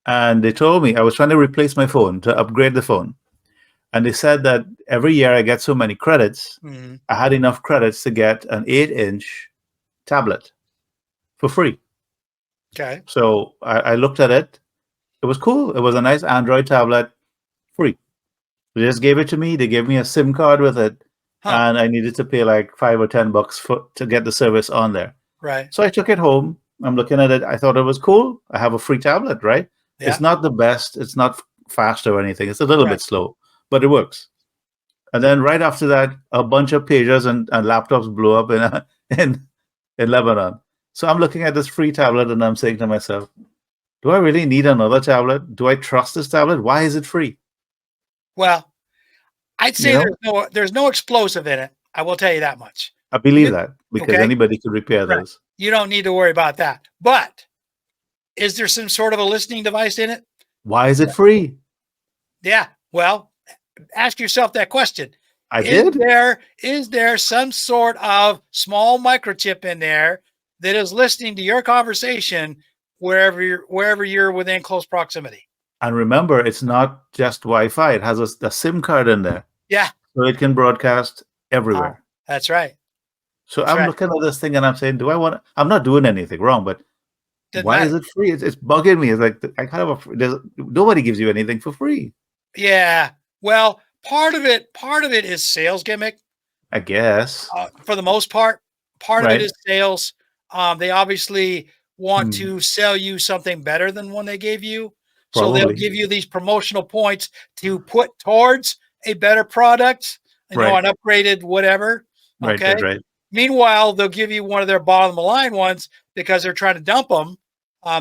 and they told me I was trying to replace my phone to upgrade the phone. And they said that every year I get so many credits. Mhm. I had enough credits to get an 8-inch tablet for free. Okay. So I looked at it. It was cool. It was a nice Android tablet, free. They just gave it to me. They gave me a SIM card with it, Huh. and I needed to pay like $5 or $10 to get the service on there. Right. So I took it home. I'm looking at it. I thought it was cool. I have a free tablet, right? It's Yeah. not the best. It's not fast or anything. It's a little Right. bit slow, but it works. And then right after that, a bunch of pagers and laptops blew up in in Lebanon. So I'm looking at this free tablet and I'm saying to myself, do I really need another tablet? Do I trust this tablet? Why is it free? Well, I'd You say know, there's no explosive in it. I will tell you that much. I believe You that because okay? anybody could repair Right. those. You don't need to worry about that. But is there some sort of a listening device in it? Why is it free? Yeah. Well, ask yourself that question. I Is did. there some sort of small microchip in there that is listening to your conversation wherever you're within close proximity? And remember, it's not just Wi-Fi. It has a SIM card in there, Yeah. so it can broadcast Ah, everywhere. that's right. So That's I'm right. looking at this thing and I'm saying, do I want to? I'm not doing anything wrong, but Doesn't why is matter. it free? It's bugging me. It's like I kind of nobody gives you anything for free. Yeah. Well, part of it is sales gimmick. I guess. For the most part, part of it Right. is sales. They obviously want Hmm. to sell you something better than one they gave you. So they'll Probably. give you these promotional points to put towards a better product, Right. an upgraded whatever. Right. Okay. Right. Right. Meanwhile, they'll give you one of their bottom of the line ones because they're trying to dump them.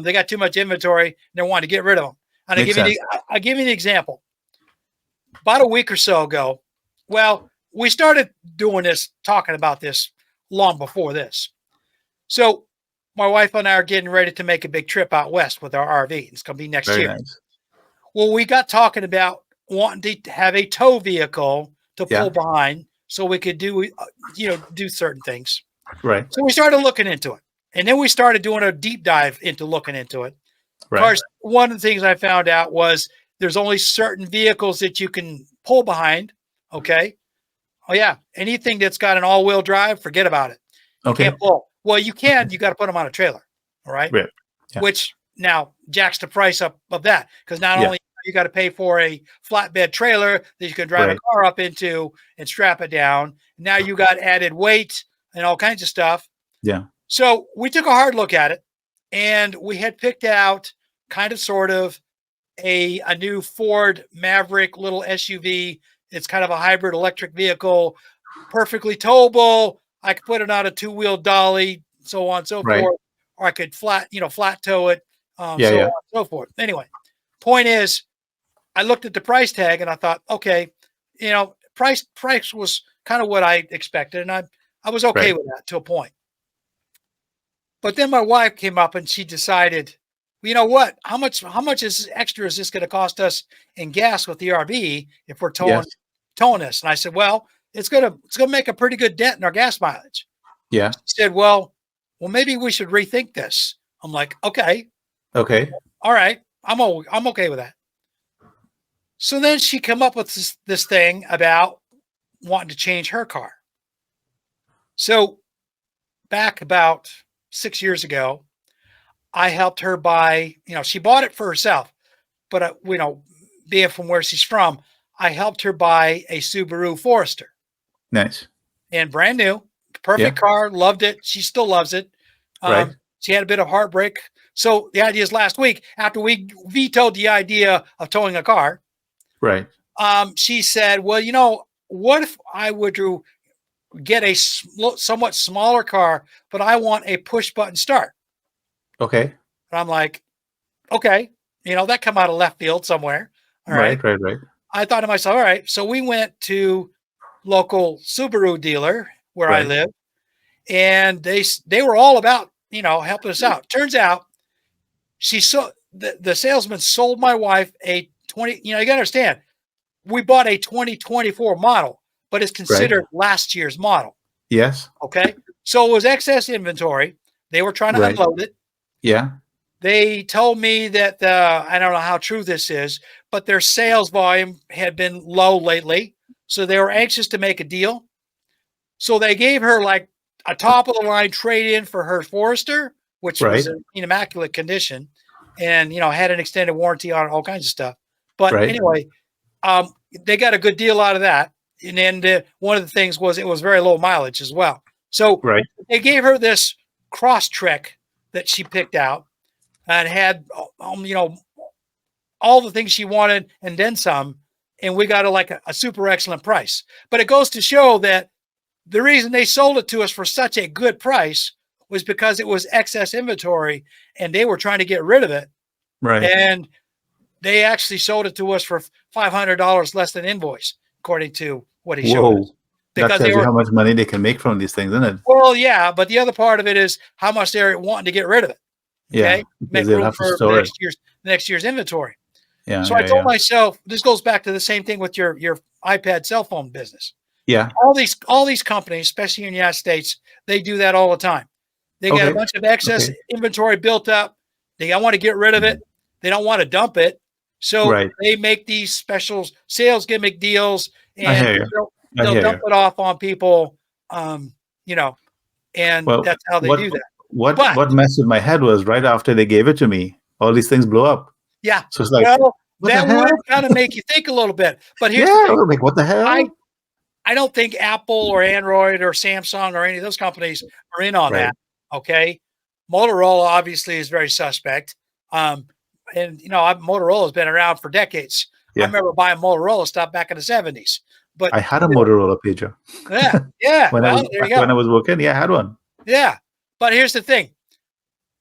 They got too much inventory and they want to get rid of them. And Makes sense. I give you an example. About a week or so ago, well, we started doing this, talking about this long before this. So my wife and I are getting ready to make a big trip out west with our RV. It's going to be next Very year. nice. Well, we got talking about wanting to have a tow vehicle to pull Yeah. behind so we could do certain things. Right. So we started looking into it. And then we started doing a deep dive into looking into it. Of Right. course, one of the things I found out was there's only certain vehicles that you can pull behind. Okay. Oh, yeah. Anything that's got an all wheel drive, forget about it. You Okay. can't pull. Well, you can. You got to put them on a trailer. All right. Right. Yeah. Which now jacks the price up of that because not Yeah. only you got to pay for a flatbed trailer that you can drive a Right. car up into and strap it down. Now you got added weight and all kinds of stuff. Yeah. So we took a hard look at it and we had picked out kind of sort of a new Ford Maverick little SUV. It's kind of a hybrid electric vehicle, perfectly towable. I could put it on a two-wheel dolly, so on and so Right. forth, or I could flat tow it, Yeah. so on Yeah. and so forth. Anyway, point is, I looked at the price tag and I thought, okay, price was kind of what I expected, and I was okay Right. with that to a point. But then my wife came up and she decided, well, you know what? How much is extra is this going to cost us in gas with the RV if we're Yes. towing this? And I said, well, it's gonna make a pretty good dent in our gas mileage. Yeah. She said, well, maybe we should rethink this. I'm like, okay, Okay. all right, I'm okay with that. So then she come up with this thing about wanting to change her car. So back about 6 years ago, I helped her buy, she bought it for herself, but, being from where she's from, I helped her buy a Subaru Forester. Nice. And brand new, perfect Yeah. car, loved it. She still loves it. Right. She had a bit of heartbreak. So the idea is last week, after we vetoed the idea of towing a car, Right. she said, well, what if I would get a somewhat smaller car, but I want a push button start? Okay. And I'm like, okay, that come out of left field somewhere. All right. Right. Right. Right. I thought to myself, all right. So we went to local Subaru dealer where I Right. live, and they were all about, helping us out. Turns out the salesman sold my wife a 20, you got to understand, we bought a 2024 model, but it's Right. considered last year's model. Yes. Okay. So it was excess inventory. They were trying to Right. unload it. Yeah. They told me that, I don't know how true this is, but their sales volume had been low lately. So they were anxious to make a deal. So they gave her like a top of the line trade in for her Forester, which was Right. in immaculate condition, and had an extended warranty on it, all kinds of stuff. But Right. anyway, they got a good deal out of that. And then one of the things was it was very low mileage as well. So Right. they gave her this cross trek that she picked out and had, all the things she wanted and then some. And we got a super excellent price. But it goes to show that the reason they sold it to us for such a good price was because it was excess inventory and they were trying to get rid of it. Right. And they actually sold it to us for $500 less than invoice, according to what he showed us. That Because tells they you were, how much money they can make from these things, isn't it? well, yeah, but the other part of it is how much they're wanting to get rid of it. Okay, Yeah, because make they'll room have to for store it. next year's inventory. Yeah. So I Yeah. told Yeah. myself, this goes back to the same thing with your iPad cell phone business. Yeah. All these companies, especially in the United States, they do that all the time. They got a Okay. bunch of excess Okay. inventory built up. They want to get rid of it. They don't want to dump it. So Right. they make these special sales gimmick deals, I and hear you. I they'll hear dump you. it off on people, and Well, that's how they what do that. what But what messed with my head was right after they gave it to me, all these things blew up. yeah, So it's like, well, what the that would hell? kind of make you think a little bit. But here's the Yeah, I thing. was like, what the I hell? I don't think Apple or Android or Samsung or any of those companies are in on Right. that. Okay. Motorola obviously is very suspect. And Motorola has been around for decades. I Yeah. remember buying Motorola stuff back in the 70s. But I had a Motorola pager yeah. when I Well, was there you back when I go. was working. Yeah, I had one. Yeah. But here's the thing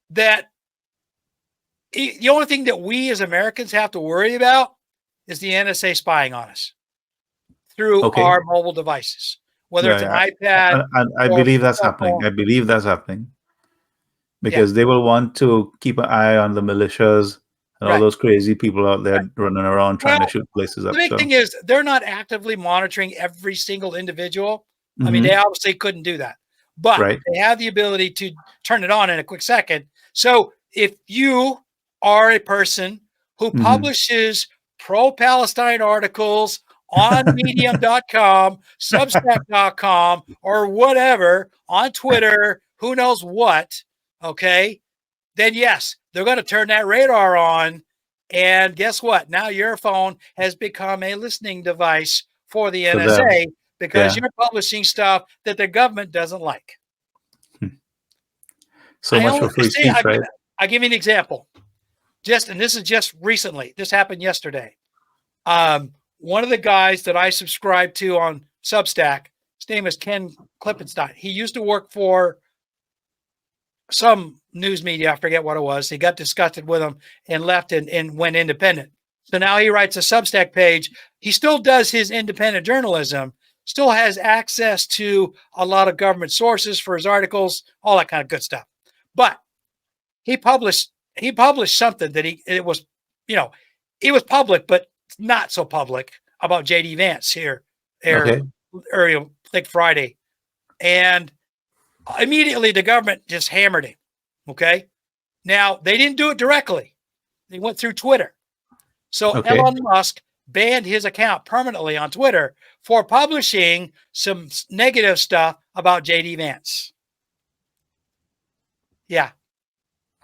that the only thing that we as Americans have to worry about is the NSA spying on us through Okay. our mobile devices, whether it's an Yeah, iPad I or believe that's cell happening. phone. I believe that's happening Yeah. because they will want to keep an eye on the militias and all Right. those crazy people out there Right. running around trying to Well, shoot places the up. big So, thing is they're not actively monitoring every single individual. I mean, they hmm obviously couldn't do that, but right. they have the ability to turn it on in a quick second. So if you are a person who hmm publishes pro-Palestine articles on medium.com, substack.com, or whatever, on Twitter, who knows what, okay, then yes, they're going to turn that radar on. And guess what? Now your phone has become a listening device for the For them, NSA because yeah. you're publishing stuff that the government doesn't like. So much for free speech, right? I'll give you an example. And this is just recently. This happened yesterday. One of the guys that I subscribe to on Substack, his name is Ken Klippenstein. He used to work for some news media. I forget what it was. He got disgusted with them and left and went independent. So now he writes a Substack page. He still does his independent journalism, still has access to a lot of government sources for his articles, all that kind of good stuff. But he published something that it was public, but not so public about JD Vance here, Okay. like Friday. And immediately the government just hammered him. Okay. Now they didn't do it directly. They went through Twitter. So Okay. Elon Musk banned his account permanently on Twitter for publishing some negative stuff about JD Vance. Yeah.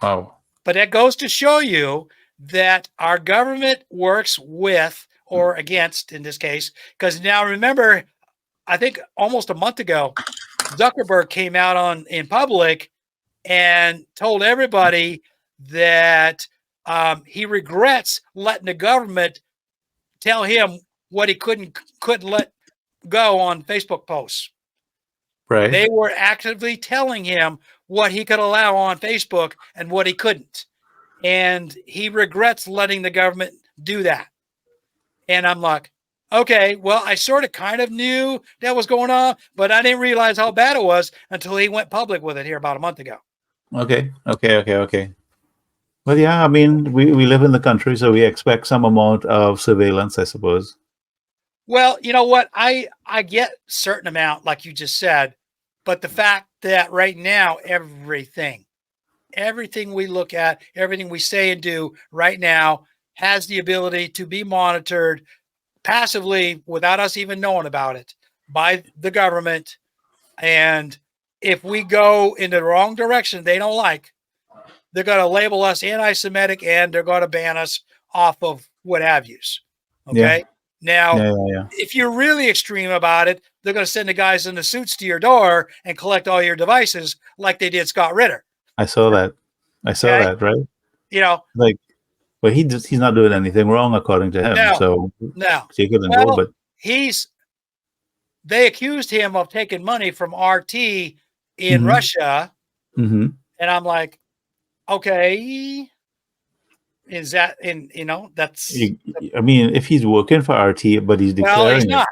Wow. But that goes to show you that our government works with or against, in this case, because now remember, I think almost a month ago, Zuckerberg came out in public and told everybody that he regrets letting the government tell him what he couldn't let go on Facebook posts. Right. They were actively telling him what he could allow on Facebook and what he couldn't. And he regrets letting the government do that. And I'm like, okay, well, I sort of kind of knew that was going on, but I didn't realize how bad it was until he went public with it here about a month ago. Okay. Well, yeah, I mean, we live in the country, so we expect some amount of surveillance, I suppose. Well, you know what? I get certain amount, like you just said, but the fact that right now everything we look at, everything we say and do right now has the ability to be monitored passively without us even knowing about it by the government. And if we go in the wrong direction they don't like, they're going to label us anti-Semitic and they're going to ban us off of what have yous. Yeah. Okay. Now, Yeah. if you're really extreme about it, they're going to send the guys in the suits to your door and collect all your devices like they did Scott Ritter. I saw that. Okay. Right? You know, Like, well, he's not doing anything wrong according to him. no, So no. take it and go. Well, But they accused him of taking money from RT in Mhm. Russia. Mm-hmm. And I'm like, okay, is that that's I mean, if he's working for RT, but he's well, he's declaring it.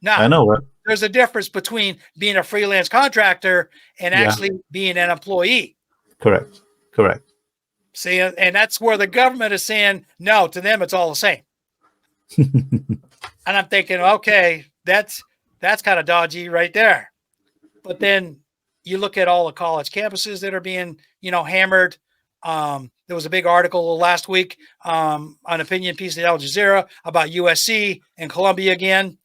not. I know, right? There's a difference between being a freelance contractor and Yeah. actually being an employee. Correct. See, and that's where the government is saying no to them. It's all the same. And I'm thinking, okay, that's kind of dodgy right there. But then you look at all the college campuses that are being, hammered. There was a big article last week, an opinion piece at Al Jazeera about USC and Columbia again,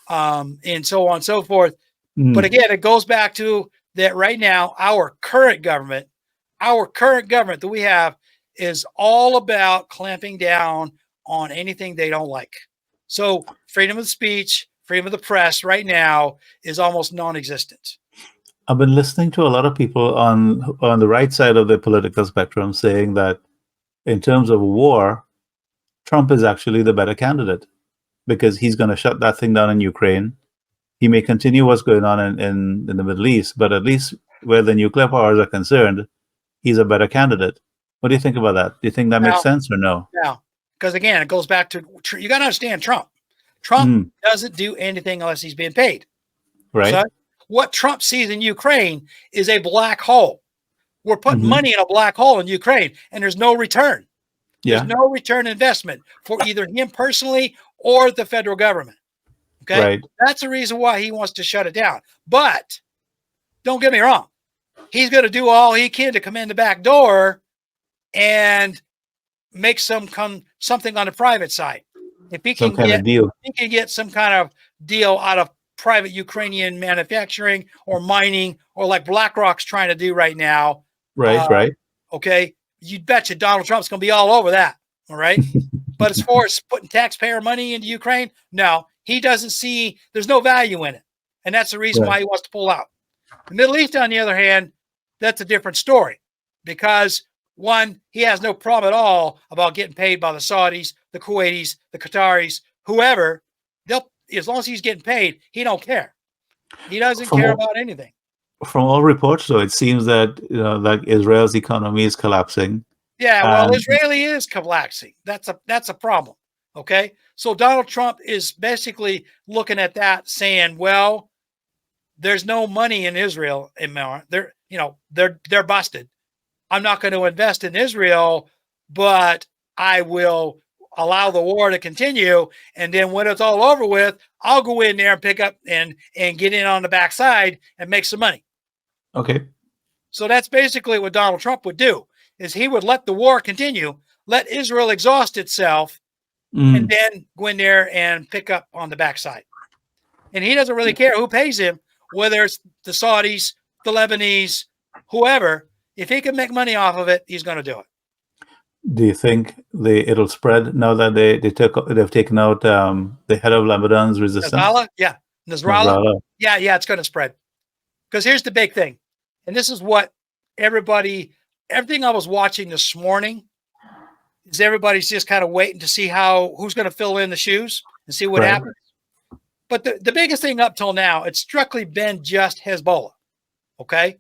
and so on and so forth. But again, it goes back to that right now, our current government that we have is all about clamping down on anything they don't like. So freedom of speech, freedom of the press right now is almost non-existent. I've been listening to a lot of people on the right side of the political spectrum saying that in terms of war, Trump is actually the better candidate because he's going to shut that thing down in Ukraine. He may continue what's going on in the Middle East, but at least where the nuclear powers are concerned, he's a better candidate. What do you think about that? Do you think that makes sense or no? No, because again, it goes back to you got to understand Trump. Trump doesn't do anything unless he's being paid. Right. So what Trump sees in Ukraine is a black hole. We're putting money in a black hole in Ukraine, and there's no return. There's no return investment for either him personally or the federal government. Okay. Right. That's the reason why he wants to shut it down. But don't get me wrong. He's going to do all he can to come in the back door and make something on the private side. If he can get some kind of deal out of private Ukrainian manufacturing or mining, or like BlackRock's trying to do right now. Right. Okay. You'd betcha Donald Trump's going to be all over that. All right. But as far as putting taxpayer money into Ukraine, no, he doesn't see, there's no value in it. And that's the reason why he wants to pull out. The Middle East, on the other hand, that's a different story because one, he has no problem at all about getting paid by the Saudis, the Kuwaitis, the Qataris, whoever. As long as he's getting paid, he don't care. He doesn't care about anything. From all reports, though, it seems that like Israel's economy is collapsing. Yeah, well, Israeli is collapsing. That's a problem. Okay, so Donald Trump is basically looking at that, saying, "Well, there's no money in Israel anymore. They're busted. I'm not going to invest in Israel, but I will allow the war to continue. And then when it's all over with, I'll go in there and pick up and get in on the backside and make some money." Okay. So that's basically what Donald Trump would do, is he would let the war continue, let Israel exhaust itself, and then go in there and pick up on the backside. And he doesn't really care who pays him, whether it's the Saudis, the Lebanese, whoever. If he can make money off of it, he's going to do it. Do you think it'll spread now that they've taken out the head of Lebanon's resistance? Nasrallah? Yeah. Nasrallah? Nasrallah. Yeah, yeah, it's going to spread. Because here's the big thing. And this is what everything I was watching this morning is everybody's just kind of waiting to see who's going to fill in the shoes and see what Right. happens. But the biggest thing up till now, it's strictly been just Hezbollah. Okay.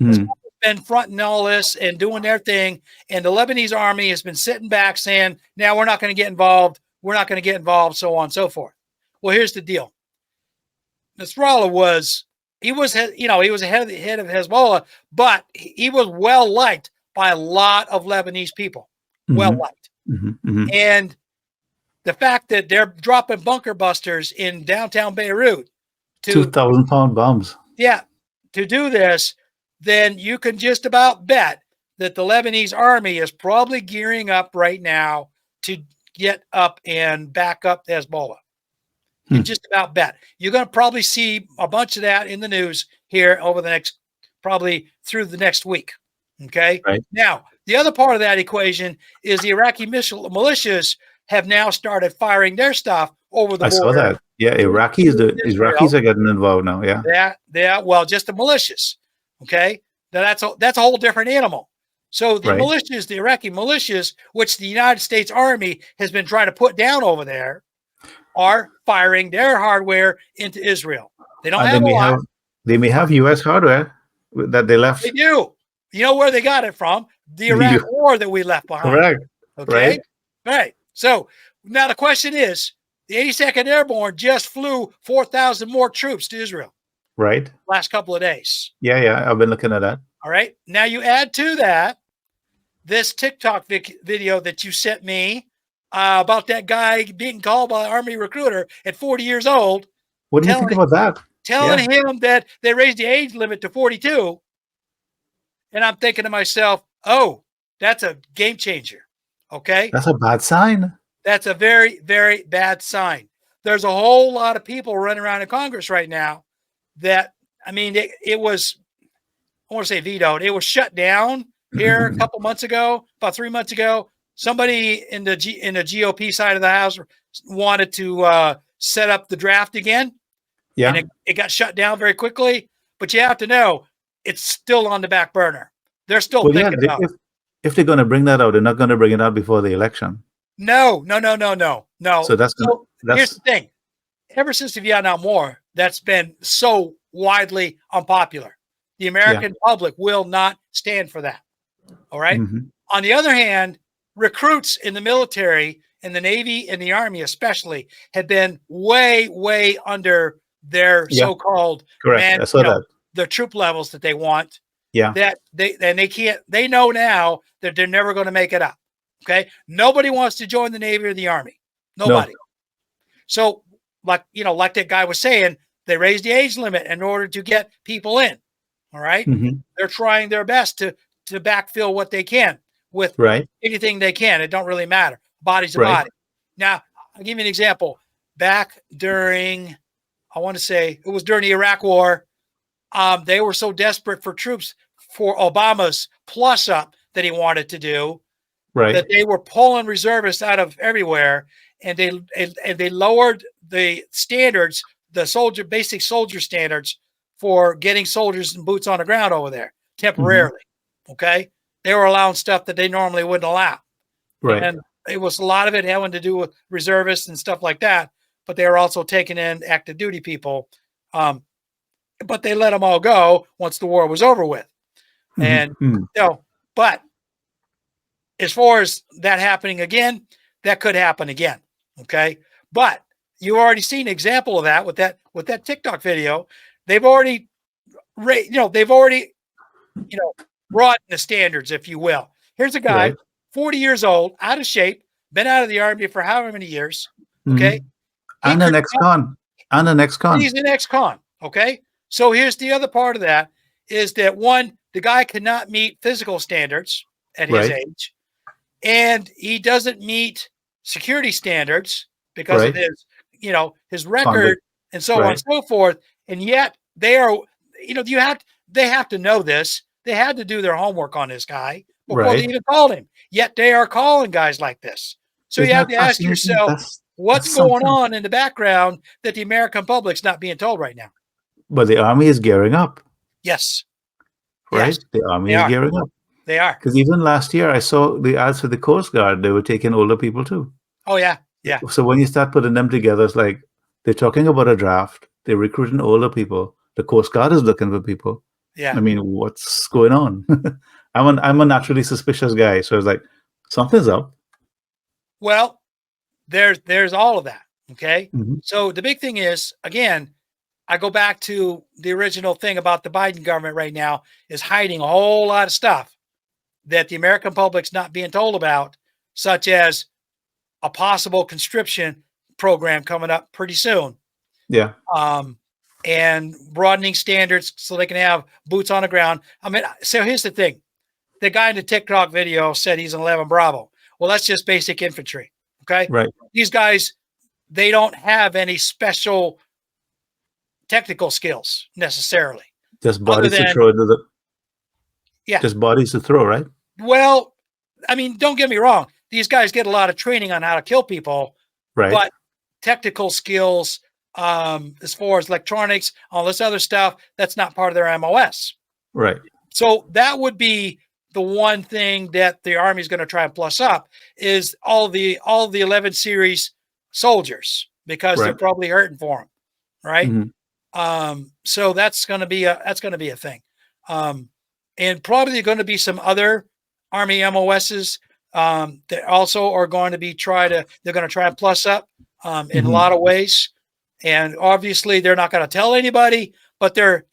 Mm. Been fronting all this and doing their thing. And the Lebanese army has been sitting back saying, now we're not going to get involved. We're not going to get involved, so on and so forth. Well, here's the deal. Nasrallah was a head of Hezbollah, but he was well liked by a lot of Lebanese people. Mm-hmm. Well liked. Mm-hmm. Mm-hmm. And the fact that they're dropping bunker busters in downtown Beirut 2,000-pound bombs. Yeah, to do this, then you can just about bet that the Lebanese army is probably gearing up right now to get up and back up Hezbollah. You just about bet. You're going to probably see a bunch of that in the news here over the probably through the next week. Okay. Right. Now, the other part of that equation is the Iraqi militias have now started firing their stuff over the border. I saw that. Yeah, Iraqis are getting involved now. Yeah. Well, just the militias. Okay. Now that's a whole different animal. So the militias, the Iraqi militias, which the United States Army has been trying to put down over there, are firing their hardware into Israel. They don't have a lot. They may have U.S. hardware that they left. They do. You know where they got it from? The Iraq war that we left behind. Correct. Okay. Right. So now the question is, the 82nd Airborne just flew 4,000 more troops to Israel. Right. Last couple of days. Yeah. I've been looking at that. All right. Now you add to that this TikTok video that you sent me about that guy being called by an Army recruiter at 40 years old. What do you think about that? Telling him that they raised the age limit to 42. And I'm thinking to myself, oh, that's a game changer. Okay. That's a bad sign. That's a very, very bad sign. There's a whole lot of people running around in Congress right now that, I mean, it was, I want to say vetoed. It was shut down here a couple months ago, about 3 months ago. Somebody in the GOP side of the house wanted to set up the draft again. Yeah. And it got shut down very quickly. But you have to know, it's still on the back burner. They're still thinking about it. If they're going to bring that out, they're not going to bring it out before the election. No. So that's here's the thing. Ever since the Vietnam War, that's been so widely unpopular. The American public will not stand for that. All right. Mm-hmm. On the other hand, recruits in the military, in the Navy, and the Army especially, have been way, way under their so-called the troop levels that they want. Yeah. That they know now that they're never going to make it up. Okay. Nobody wants to join the Navy or the Army. Nobody. No. So like that guy was saying, they raised the age limit in order to get people in. All right. Mm-hmm. They're trying their best to backfill what they can with anything they can. It don't really matter. Body's a body. Now, I'll give you an example. Back during, I want to say it was during the Iraq War, they were so desperate for troops for Obama's plus up that he wanted to do, that they were pulling reservists out of everywhere, and they lowered the standards, the basic soldier standards for getting soldiers and boots on the ground over there temporarily. Mm-hmm. Okay, they were allowing stuff that they normally wouldn't allow, and it was a lot of it having to do with reservists and stuff like that. But they were also taking in active duty people. But they let them all go once the war was over with. And, but as far as that happening again, that could happen again. Okay. But you already seen an example of that with that TikTok video. They've already, broadened the standards, if you will. Here's a guy, 40 years old, out of shape, been out of the Army for however many years. Okay. And an ex-con. He's an ex-con. Okay. So here's the other part of that is that one, the guy cannot meet physical standards at his age, and he doesn't meet security standards because of his record and so on and so forth. And yet they are, they have to know this. They had to do their homework on this guy before they Right. even called him. Yet they are calling guys like this. So you Isn't have that to ask fascinating? yourself, That's what's going something. on in the background that the American public's not being told right now? But the army is gearing up, Yes, yes, right? The army they is are. gearing up. They are. Because even last year, I saw the ads for the Coast Guard. They were taking older people too. Oh yeah, yeah, So when you start putting them together, it's like they're talking about a draft. They're recruiting older people. The Coast Guard is looking for people. yeah. I mean, what's going on? I'm a naturally suspicious guy, so it's like something's up. Well, there's all of that. Okay. Hmm. So the big thing is, again, I go back to the original thing about the Biden government right now is hiding a whole lot of stuff that the American public's not being told about, such as a possible conscription program coming up pretty soon, Yeah, um, and broadening standards so they can have boots on the ground. I mean, so here's the thing: the guy in the TikTok video said he's an 11 Bravo. Well, that's just basic infantry. Okay, right. these guys, they don't have any special technical skills necessarily, Just other bodies to than throw into the. yeah. Just bodies to throw, right? Well, I mean, don't get me wrong; these guys get a lot of training on how to kill people, Right, but technical skills, as far as electronics, all this other stuff, that's not part of their MOS. right, So that would be the one thing that the Army is going to try and plus up is all the 11 series soldiers because they're right. probably hurting for them, right? Hmm. So that's going to be a thing, and probably going to be some other Army MOSs that also are going to be they're going to try and plus up in a Hmm. lot of ways, and obviously they're not going to tell anybody, but they're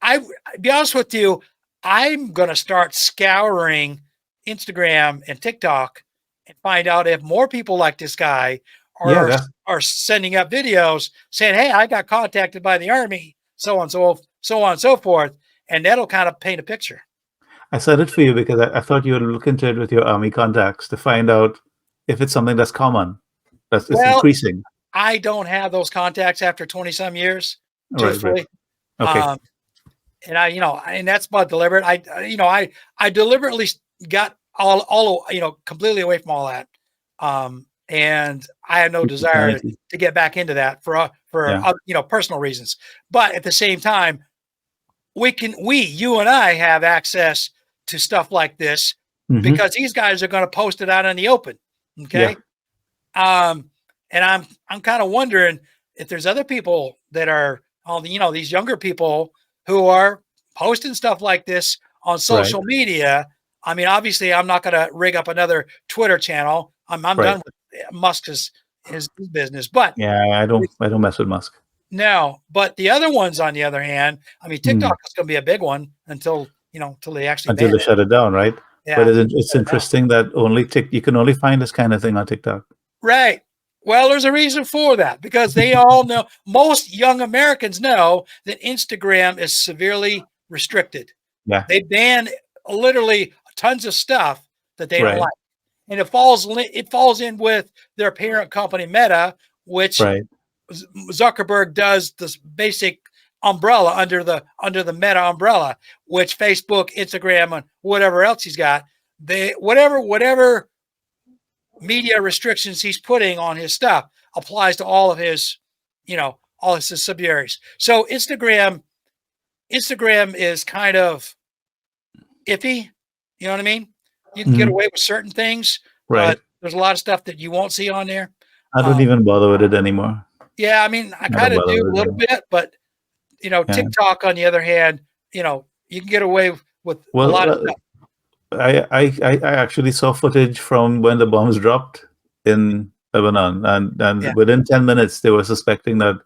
I be honest with you, I'm going to start scouring Instagram and TikTok and find out if more people like this guy Yeah, are are sending up videos saying, "Hey, I got contacted by the army," so on and so forth, and that'll kind of paint a picture. I said it for you because I thought you would look into it with your army contacts to find out if it's something that's common, that's it's Well, increasing. I don't have those contacts after 20 some years, Right, right. truthfully. Okay. Um, and and that's about deliberate. I deliberately got all completely away from all that, and I had no Keep the desire sanity. to get back into that for Yeah. personal reasons. But at the same time, you and I have access to stuff like this Hmm. because these guys are going to post it out in the open. Yeah. Okay, and I'm kind of wondering if there's other people that are all these younger people who are posting stuff like this on Right. social media. I mean, obviously, I'm not going to rig up another Twitter channel. I'm Right. done with Musk's his business. But Yeah, I don't mess with Musk. no, but the other ones, on the other hand, I mean, Hmm. TikTok is going to be a big one until they actually Until ban they it. shut it down, right? But Yeah, until they it's shut it down. interesting that you can only find this kind of thing on TikTok. Right. Well, there's a reason for that because they all know, most young Americans know that Instagram is severely restricted. Yeah. They ban literally tons of stuff that they don't Right. like. And it falls in with their parent company Meta, which Right. Zuckerberg does this basic umbrella under the Meta umbrella, which Facebook, Instagram, and whatever else he's got, they whatever media restrictions he's putting on his stuff applies to all his subsidiaries. So Instagram is kind of iffy. You know what I mean? You can get Hmm. away with certain things, but Right. there's a lot of stuff that you won't see on there. I Uh, don't even bother with it anymore. yeah, I mean, I I don't kind of bother do with a it little anymore. bit, but Yeah. TikTok on the other hand, you can get away with a Well, lot of stuff. I actually saw footage from when the bombs dropped in Lebanon, Yeah, and within 10 minutes they were suspecting that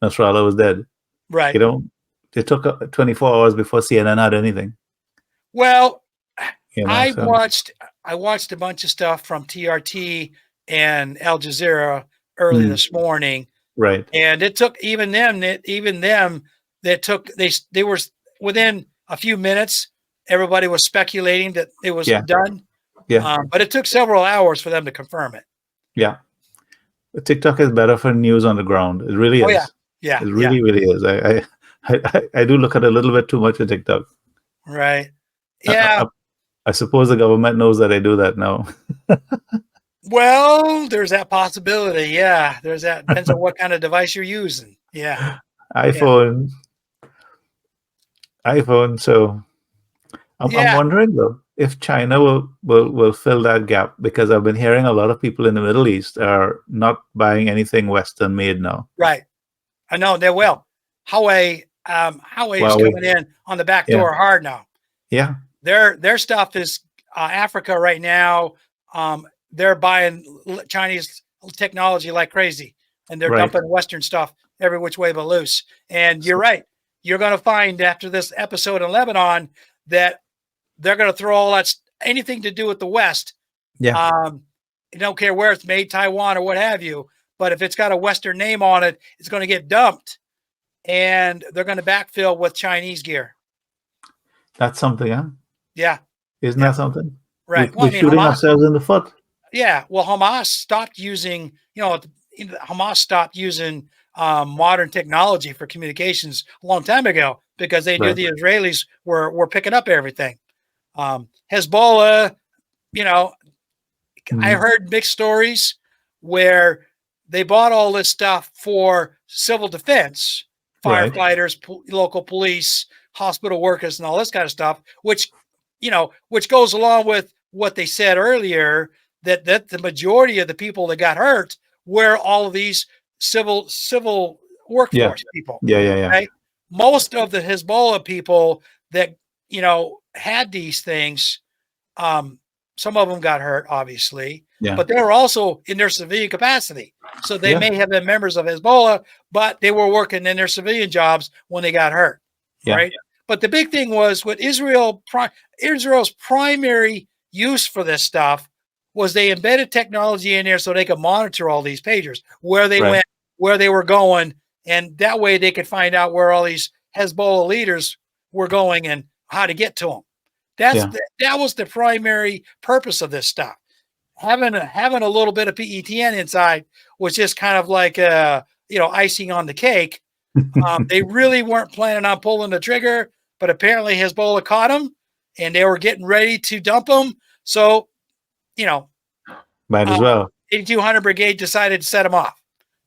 Nasrallah was dead. right. You know, it took 24 hours before CNN had anything. Well, I So watched I watched a bunch of stuff from TRT and Al Jazeera early mm, this morning, right, and it took even them that took they were within a few minutes. Everybody was speculating that it was yeah, done, yeah, but it took several hours for them to confirm it. yeah. TikTok is better for news on the ground. It really Oh yeah, is. yeah, It yeah, really, really is. I do look at a little bit too much of TikTok. right, I, yeah. I suppose the government knows that I do that now. Well, there's that possibility. Yeah, there's that. Depends on what kind of device you're using. Yeah, yeah, iPhone, iPhone. So I'm yeah. wondering though if China will fill that gap, because I've been hearing a lot of people in the Middle East are not buying anything Western made now. Right. I know they will. Huawei is Huawei, coming in on the back yeah, door hard now. yeah, Their stuff is Africa right now. They're buying Chinese technology like crazy, and they're right, dumping Western stuff every which way but loose. And you're so, right. You're going to find after this episode in Lebanon that they're going to throw all that anything to do with the West. yeah. You don't care where it's made, Taiwan or what have you. But if it's got a Western name on it, it's going to get dumped, and they're going to backfill with Chinese gear. That's something, huh? Yeah, Isn't yeah, that something? right. Well, I We're mean, shooting Hamas. ourselves in the foot. Yeah, well, Hamas stopped using. Hamas stopped using modern technology for communications a long time ago because they knew Right. the Israelis were picking up everything. Hezbollah, you know, I Mhm. heard mixed stories where they bought all this stuff for civil defense, Right. firefighters, local police, hospital workers, and all this kind of stuff, which goes along with what they said earlier that the majority of the people that got hurt were all of these civil Yeah. workforce people. Yeah. Yeah. Yeah. Okay, most of the Hezbollah people that had these things, um, some of them got hurt, obviously, Yeah. but they were also in their civilian capacity. So they Yeah. may have been members of Hezbollah, but they were working in their civilian jobs when they got hurt. Yeah. Right. But the big thing was what Israel's primary use for this stuff was they embedded technology in there so they could monitor all these pagers, where they Right. went, where they were going, and that way they could find out where all these Hezbollah leaders were going and how to get to them. Yeah. That was the primary purpose of this stuff. Having a little bit of PETN inside was just kind of like icing on the cake. They really weren't planning on pulling the trigger, but apparently Hezbollah caught them, and they were getting ready to dump them. So, Might as well. 8200 Brigade decided to set them off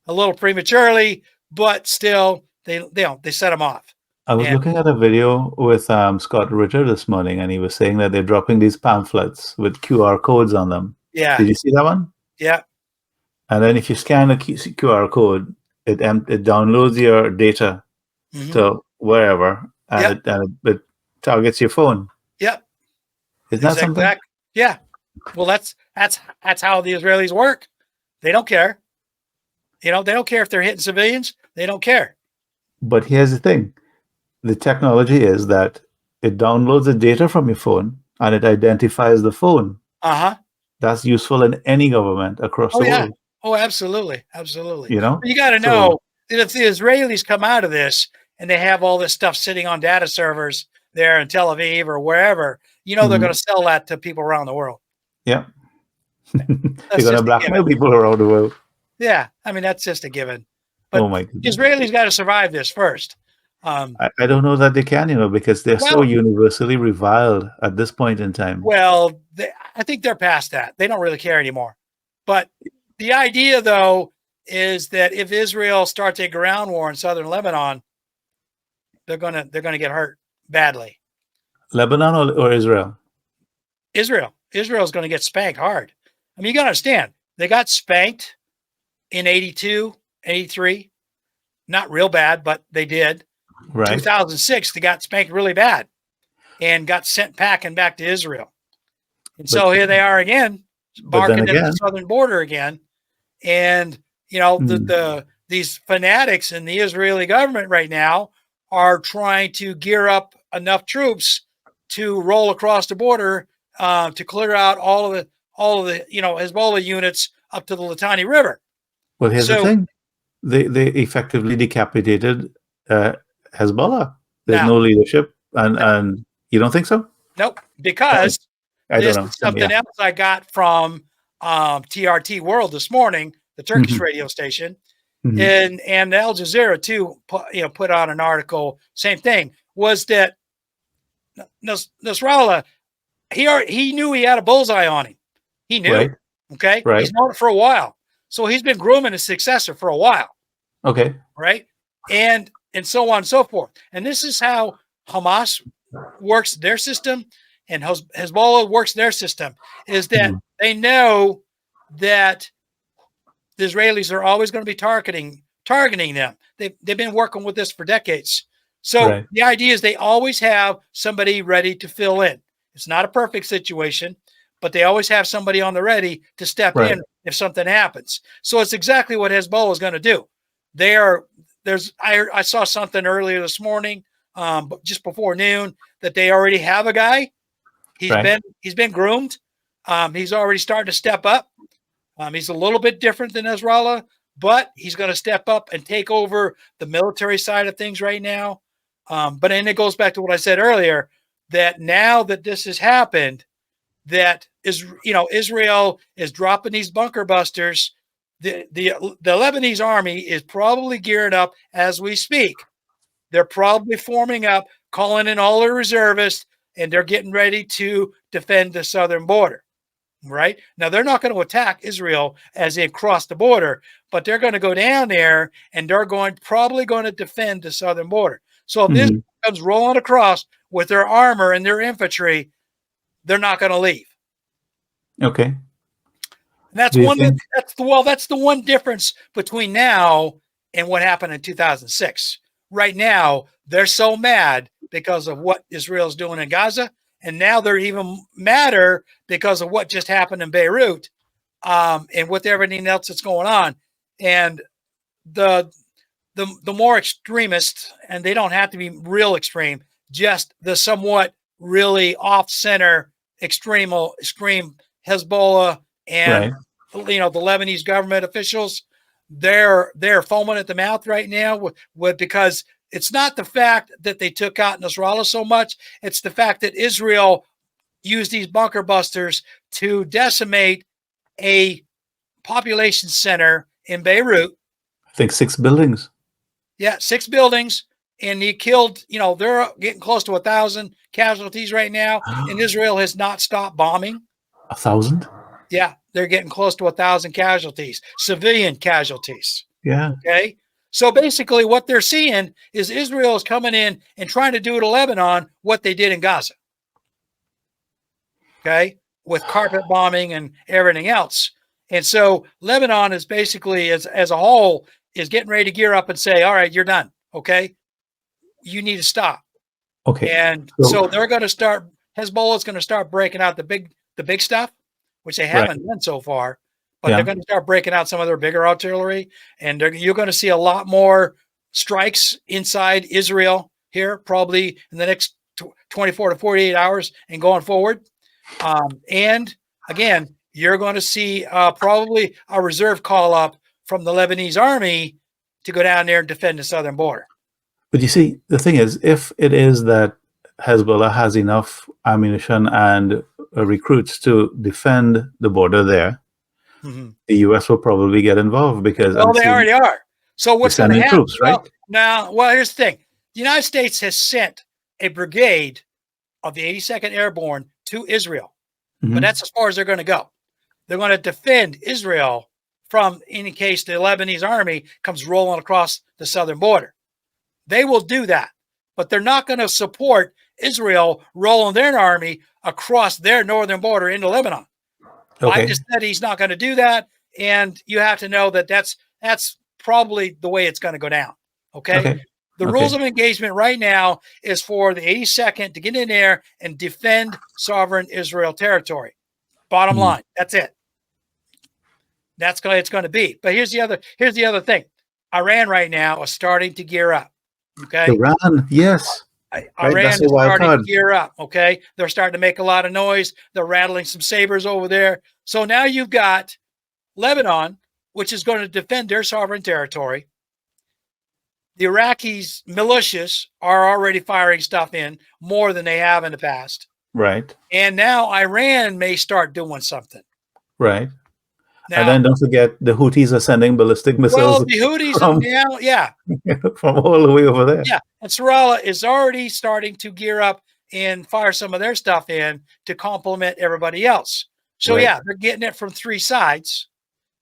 a little prematurely, but still they set them off. I was looking at a video with Scott Ritter this morning, and he was saying that they're dropping these pamphlets with QR codes on them. Yeah. Did you see that one? Yeah. And then if you scan the QR code, it downloads your data to wherever, and it targets your phone. Yep. Isn't that something? Yeah. Well, that's how the Israelis work. They don't care. They don't care if they're hitting civilians. They don't care. But here's the thing. The technology is that it downloads the data from your phone and it identifies the phone. That's useful in any government across the world. Oh, absolutely. Absolutely. You got to know that if the Israelis come out of this and they have all this stuff sitting on data servers there in Tel Aviv or wherever, they're going to sell that to people around the world. Yeah. They're going to blackmail people around the world. Yeah. I mean, that's just a given. But oh my goodness. Israelis got to survive this first. I don't know that they can, because they're so universally reviled at this point in time. Well, I think they're past that. They don't really care anymore. But the idea, though, is that if Israel starts a ground war in southern Lebanon, they're gonna get hurt badly. Lebanon or Israel? Israel. Israel's going to get spanked hard. I mean, you got to understand, they got spanked in 82, 83. Not real bad, but they did. Right. 2006, they got spanked really bad and got sent packing back to Israel. And so here they are again, barking at the southern border again. And, these fanatics in the Israeli government right now are trying to gear up enough troops to roll across the border to clear out all of the Hezbollah units up to the Litani River. Well, here's the thing. They effectively decapitated Hezbollah. There's no leadership, and you don't think so? Nope, because this is something else I got from TRT World this morning, the Turkish radio station, and Al Jazeera too. Put on an article. Same thing was that Nasrallah he knew he had a bullseye on him. He knew. Right. Okay, Right. he's known it for a while, so he's been grooming a successor for a while. Okay. Right, and so on and so forth. And this is how Hamas works their system, and Hezbollah works their system. Is that they know that the Israelis are always going to be targeting them. They've been working with this for decades. So Right. the idea is they always have somebody ready to fill in. It's not a perfect situation, but they always have somebody on the ready to step Right. in if something happens. So it's exactly what Hezbollah is going to do. I saw something earlier this morning, just before noon, that they already have a guy. He's been groomed. He's already starting to step up. He's a little bit different than Nasrallah, but he's going to step up and take over the military side of things right now. But then it goes back to what I said earlier, that now that this has happened, that Israel is dropping these bunker busters. The Lebanese army is probably gearing up as we speak. They're probably forming up, calling in all their reservists, and they're getting ready to defend the southern border. Right now, they're not going to attack Israel as they cross the border, but they're going to go down there and they're probably going to defend the southern border. So if this comes rolling across with their armor and their infantry, they're not going to leave. Okay. And that's the one difference between now and what happened in 2006. Right now, they're so mad because of what Israel's doing in Gaza. And now they're even madder because of what just happened in Beirut, and with everything else that's going on. And the more extremist, and they don't have to be real extreme, just the somewhat really off-center extreme Hezbollah and the Lebanese government officials, they're foaming at the mouth right now because it's not the fact that they took out Nasrallah so much. It's the fact that Israel used these bunker busters to decimate a population center in Beirut. I think 6 buildings. Yeah, 6 buildings. And he killed, they're getting close to 1,000 casualties right now. And Israel has not stopped bombing. 1,000? Yeah, they're getting close to 1,000 casualties, civilian casualties. Yeah. Okay. So basically what they're seeing is Israel is coming in and trying to do to Lebanon what they did in Gaza. Okay. With carpet bombing and everything else. And so Lebanon is basically, as a whole, is getting ready to gear up and say, all right, you're done. Okay. You need to stop. Okay. And so they're going to start, Hezbollah is going to start breaking out the big stuff, which they haven't done so far. But they're going to start breaking out some of their bigger artillery, and you're going to see a lot more strikes inside Israel here, probably in the next 24 to 48 hours and going forward. And again, you're going to see probably a reserve call up from the Lebanese army to go down there and defend the southern border. But you see, the thing is, if it is that Hezbollah has enough ammunition and recruits to defend the border there, the U.S. will probably get involved because they already are. So what's going to happen? Troops, right? Well, here's the thing: the United States has sent a brigade of the 82nd Airborne to Israel, but that's as far as they're going to go. They're going to defend Israel from any case the Lebanese army comes rolling across the southern border. They will do that, but they're not going to support Israel rolling their army across their northern border into Lebanon. Okay. I just said he's not going to do that, and you have to know that that's probably the way it's going to go down. Okay. The rules of engagement right now is for the 82nd to get in there and defend sovereign Israel territory. Bottom line, that's it. That's going it's going to be. But here's the other thing. Iran right now is starting to gear up. Okay. Iran, yes. Iran is starting to gear up. Okay. They're starting to make a lot of noise. They're rattling some sabers over there. So now you've got Lebanon, which is going to defend their sovereign territory. The Iraqis militias are already firing stuff in more than they have in the past. Right. And now Iran may start doing something. Right. Now, and then don't forget the Houthis are sending ballistic missiles. Well, the Houthis are now, from all the way over there. Yeah. And Nasrallah is already starting to gear up and fire some of their stuff in to complement everybody else. So, Right. yeah, they're getting it from three sides.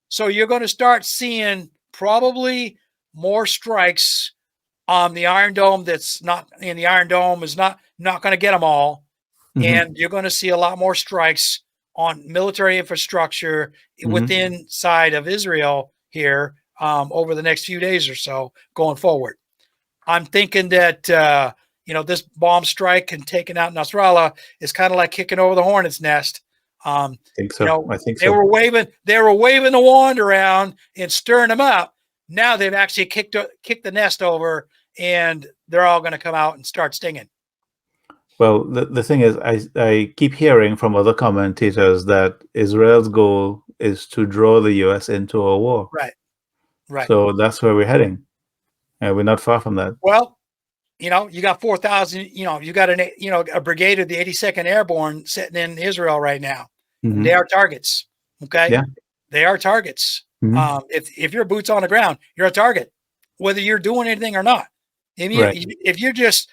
So you're going to start seeing probably more strikes on the Iron Dome. That's not in the Iron Dome is not going to get them all, and you're going to see a lot more strikes on military infrastructure within inside of Israel here over the next few days or so going forward. I'm thinking that this bomb strike and taking out Nasrallah is kind of like kicking over the hornet's nest. I think so. I think They so. were waving the wand around and stirring them up. Now they've actually kicked the nest over, and they're all going to come out and start stinging. Well, the thing is, I keep hearing from other commentators that Israel's goal is to draw the U.S. into a war. Right. So that's where we're heading. And we're not far from that. Well, you got 4,000, you got a brigade of the 82nd Airborne sitting in Israel right now. And they are targets. Okay. Yeah. They are targets. If you're boots on the ground, you're a target, whether you're doing anything or not. If you're just,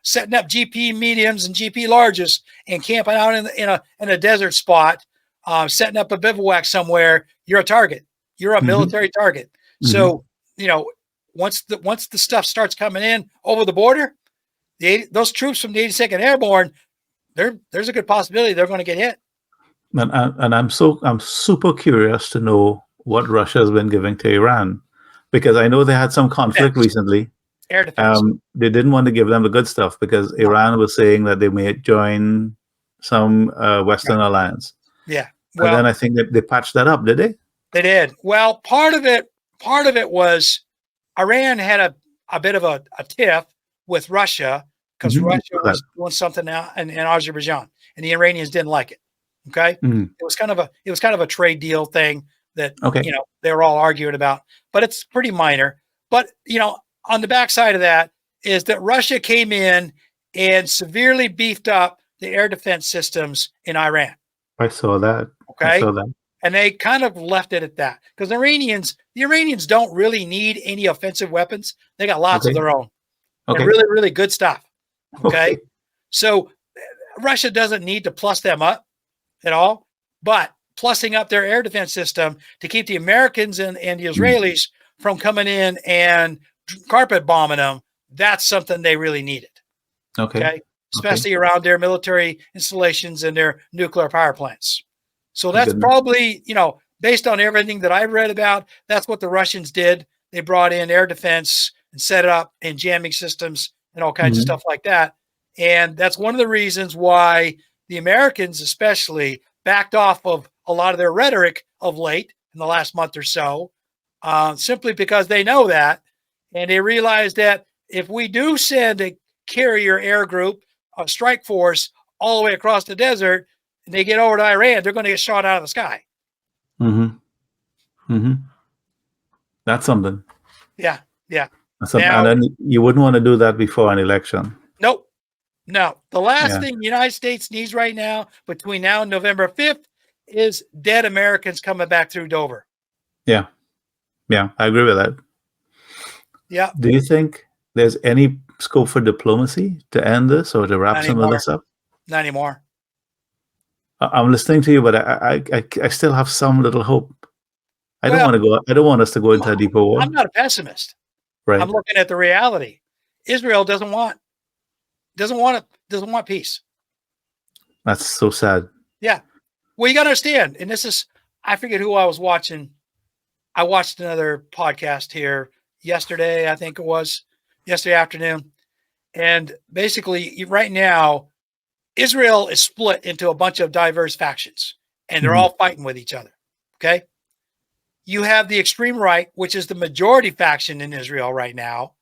setting up GP mediums and GP larges and camping out in a desert spot, setting up a bivouac somewhere, you're a target. You're a military target. So, once the stuff starts coming in over the border, those troops from the 82nd Airborne, there's a good possibility they're going to get hit. And I'm super curious to know what Russia has been giving to Iran, because I know they had some conflict recently. Air defense. They didn't want to give them the good stuff because Iran was saying that they may join some Western alliance. Yeah. Well, and then I think that they patched that up, did they? They did. Well, part of it was Iran had a bit of a tiff with Russia because Russia was doing something now in Azerbaijan, and the Iranians didn't like it. Okay. It was kind of a trade deal thing that they were all arguing about, but it's pretty minor. But on the backside of that is that Russia came in and severely beefed up the air defense systems in Iran. I saw that. Okay. I saw that. And they kind of left it at that because the Iranians don't really need any offensive weapons. They got lots of their own. And really, really good stuff. Okay. So Russia doesn't need to plus them up at all, but plussing up their air defense system to keep the Americans and the Israelis from coming in and carpet bombing them, that's something they really needed. Okay. Especially around their military installations and their nuclear power plants. So that's probably, based on everything that I've read about, that's what the Russians did. They brought in air defense and set it up and jamming systems and all kinds of stuff like that. And that's one of the reasons why the Americans especially backed off of a lot of their rhetoric of late in the last month or so, simply because they know that. And they realize that if we do send a carrier air group, a strike force all the way across the desert, and they get over to Iran, they're going to get shot out of the sky. That's something. Yeah. That's something. And then you wouldn't want to do that before an election. Nope. No. The last thing the United States needs right now, between now and November 5th, is dead Americans coming back through Dover. Yeah. Yeah, I agree with that. Yeah. Do you think there's any scope for diplomacy to end this or to wrap some of this up? Not anymore. I'm listening to you, but I still have some little hope. I don't want us to go into a deeper war. I'm not a pessimist. Right. I'm looking at the reality. Israel doesn't want peace. That's so sad. Yeah. Well, you got to understand, and this is, I forget who I was watching. I watched another podcast here yesterday, I think it was yesterday afternoon. And basically right now, Israel is split into a bunch of diverse factions, and they're all fighting with each other. Okay. You have the extreme right, which is the majority faction in Israel right now.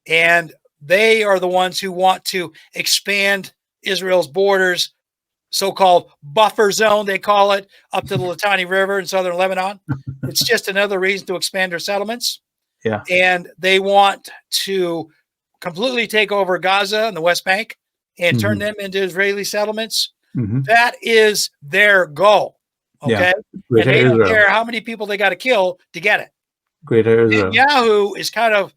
And they are the ones who want to expand Israel's borders, so-called buffer zone, they call it, up to the Litani River in southern Lebanon. It's just another reason to expand their settlements. Yeah. And they want to completely take over Gaza and the West Bank and turn them into Israeli settlements. That is their goal. Okay. Yeah. And they don't care how many people they got to kill to get it. Greater Israel. Netanyahu is kind of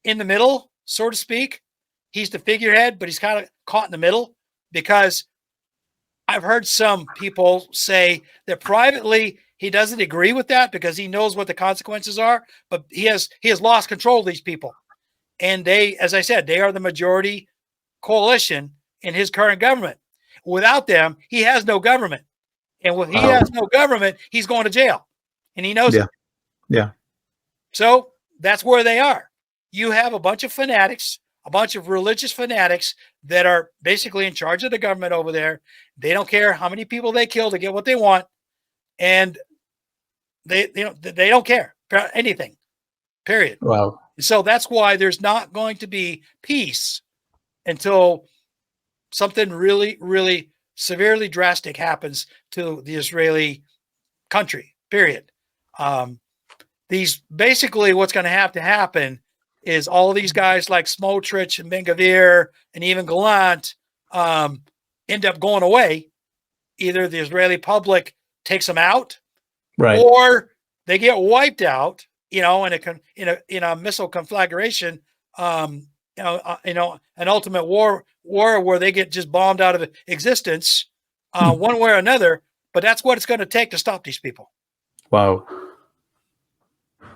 in the middle, so to speak. He's the figurehead, but he's kind of caught in the middle because I've heard some people say that privately he doesn't agree with that because he knows what the consequences are, but he has lost control of these people. And they, as I said, they are the majority coalition in his current government. Without them, he has no government. And when he Wow. has no government, he's going to jail. And he knows Yeah. it. Yeah. So that's where they are. You have a bunch of fanatics, a bunch of religious fanatics that are basically in charge of the government over there. They don't care how many people they kill to get what they want. And they don't care about anything, period. Wow. So that's why there's not going to be peace until something really, really severely drastic happens to the Israeli country, period. These basically what's going to have to happen is all of these guys like Smotrich and Ben-Gvir and even Gallant end up going away. Either the Israeli public takes them out, Right. or they get wiped out, in a missile conflagration, an ultimate war where they get just bombed out of existence, one way or another. But that's what it's going to take to stop these people. Wow.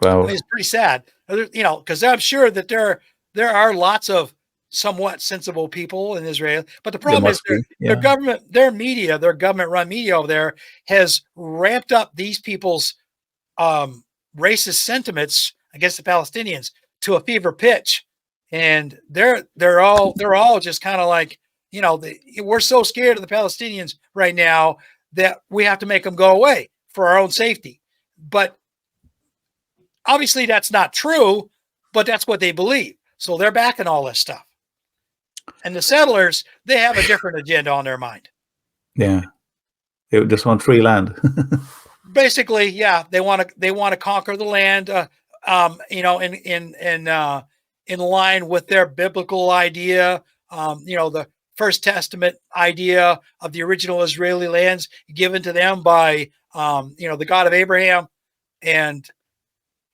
Wow. I mean, it's pretty sad, because I'm sure that there are lots of somewhat sensible people in Israel, but the problem is their government, their government-run media over there has ramped up these people's racist sentiments against the Palestinians to a fever pitch, and they're all just kind of like, we're so scared of the Palestinians right now that we have to make them go away for our own safety. But obviously that's not true, but that's what they believe. So they're backing all this stuff. And the settlers, they have a different agenda on their mind. Yeah. They just want free land. Basically, yeah, they want to conquer the land, in line with their biblical idea, the First Testament idea of the original Israeli lands given to them by the God of Abraham, and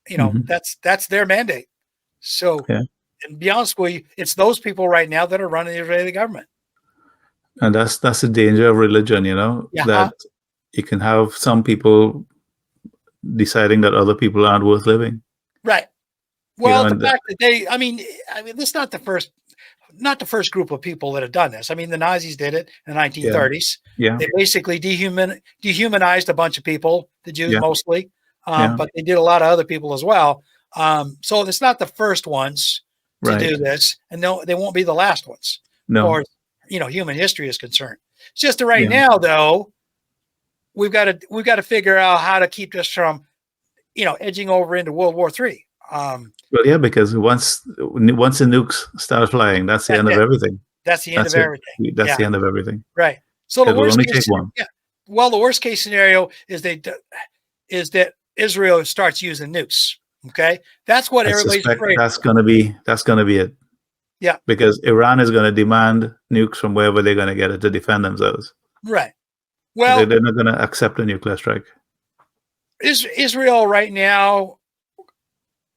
that's their mandate. So, and to be honest with you, it's those people right now that are running the Israeli government. And that's the danger of religion, that you can have some people deciding that other people aren't worth living. Right. Well, the fact that this is not the first group of people that have done this. I mean, the Nazis did it in the 1930s. Yeah. They basically dehumanized a bunch of people, the Jews mostly, but they did a lot of other people as well. So it's not the first ones to do this, and they won't be the last ones. No. Or human history is concerned. It's just that right now, though, we've got to figure out how to keep this from, edging over into World War III. Well, yeah, because once the nukes start flying, that's the end of everything. That's the end of everything. That's the end of everything. Right. So the worst case, well, the worst case scenario is that Israel starts using nukes. Okay, that's what everybody's afraid. That's going to be it. Yeah, because Iran is going to demand nukes from wherever they're going to get it to defend themselves. Right. Well, they're not going to accept a nuclear strike. Israel right now,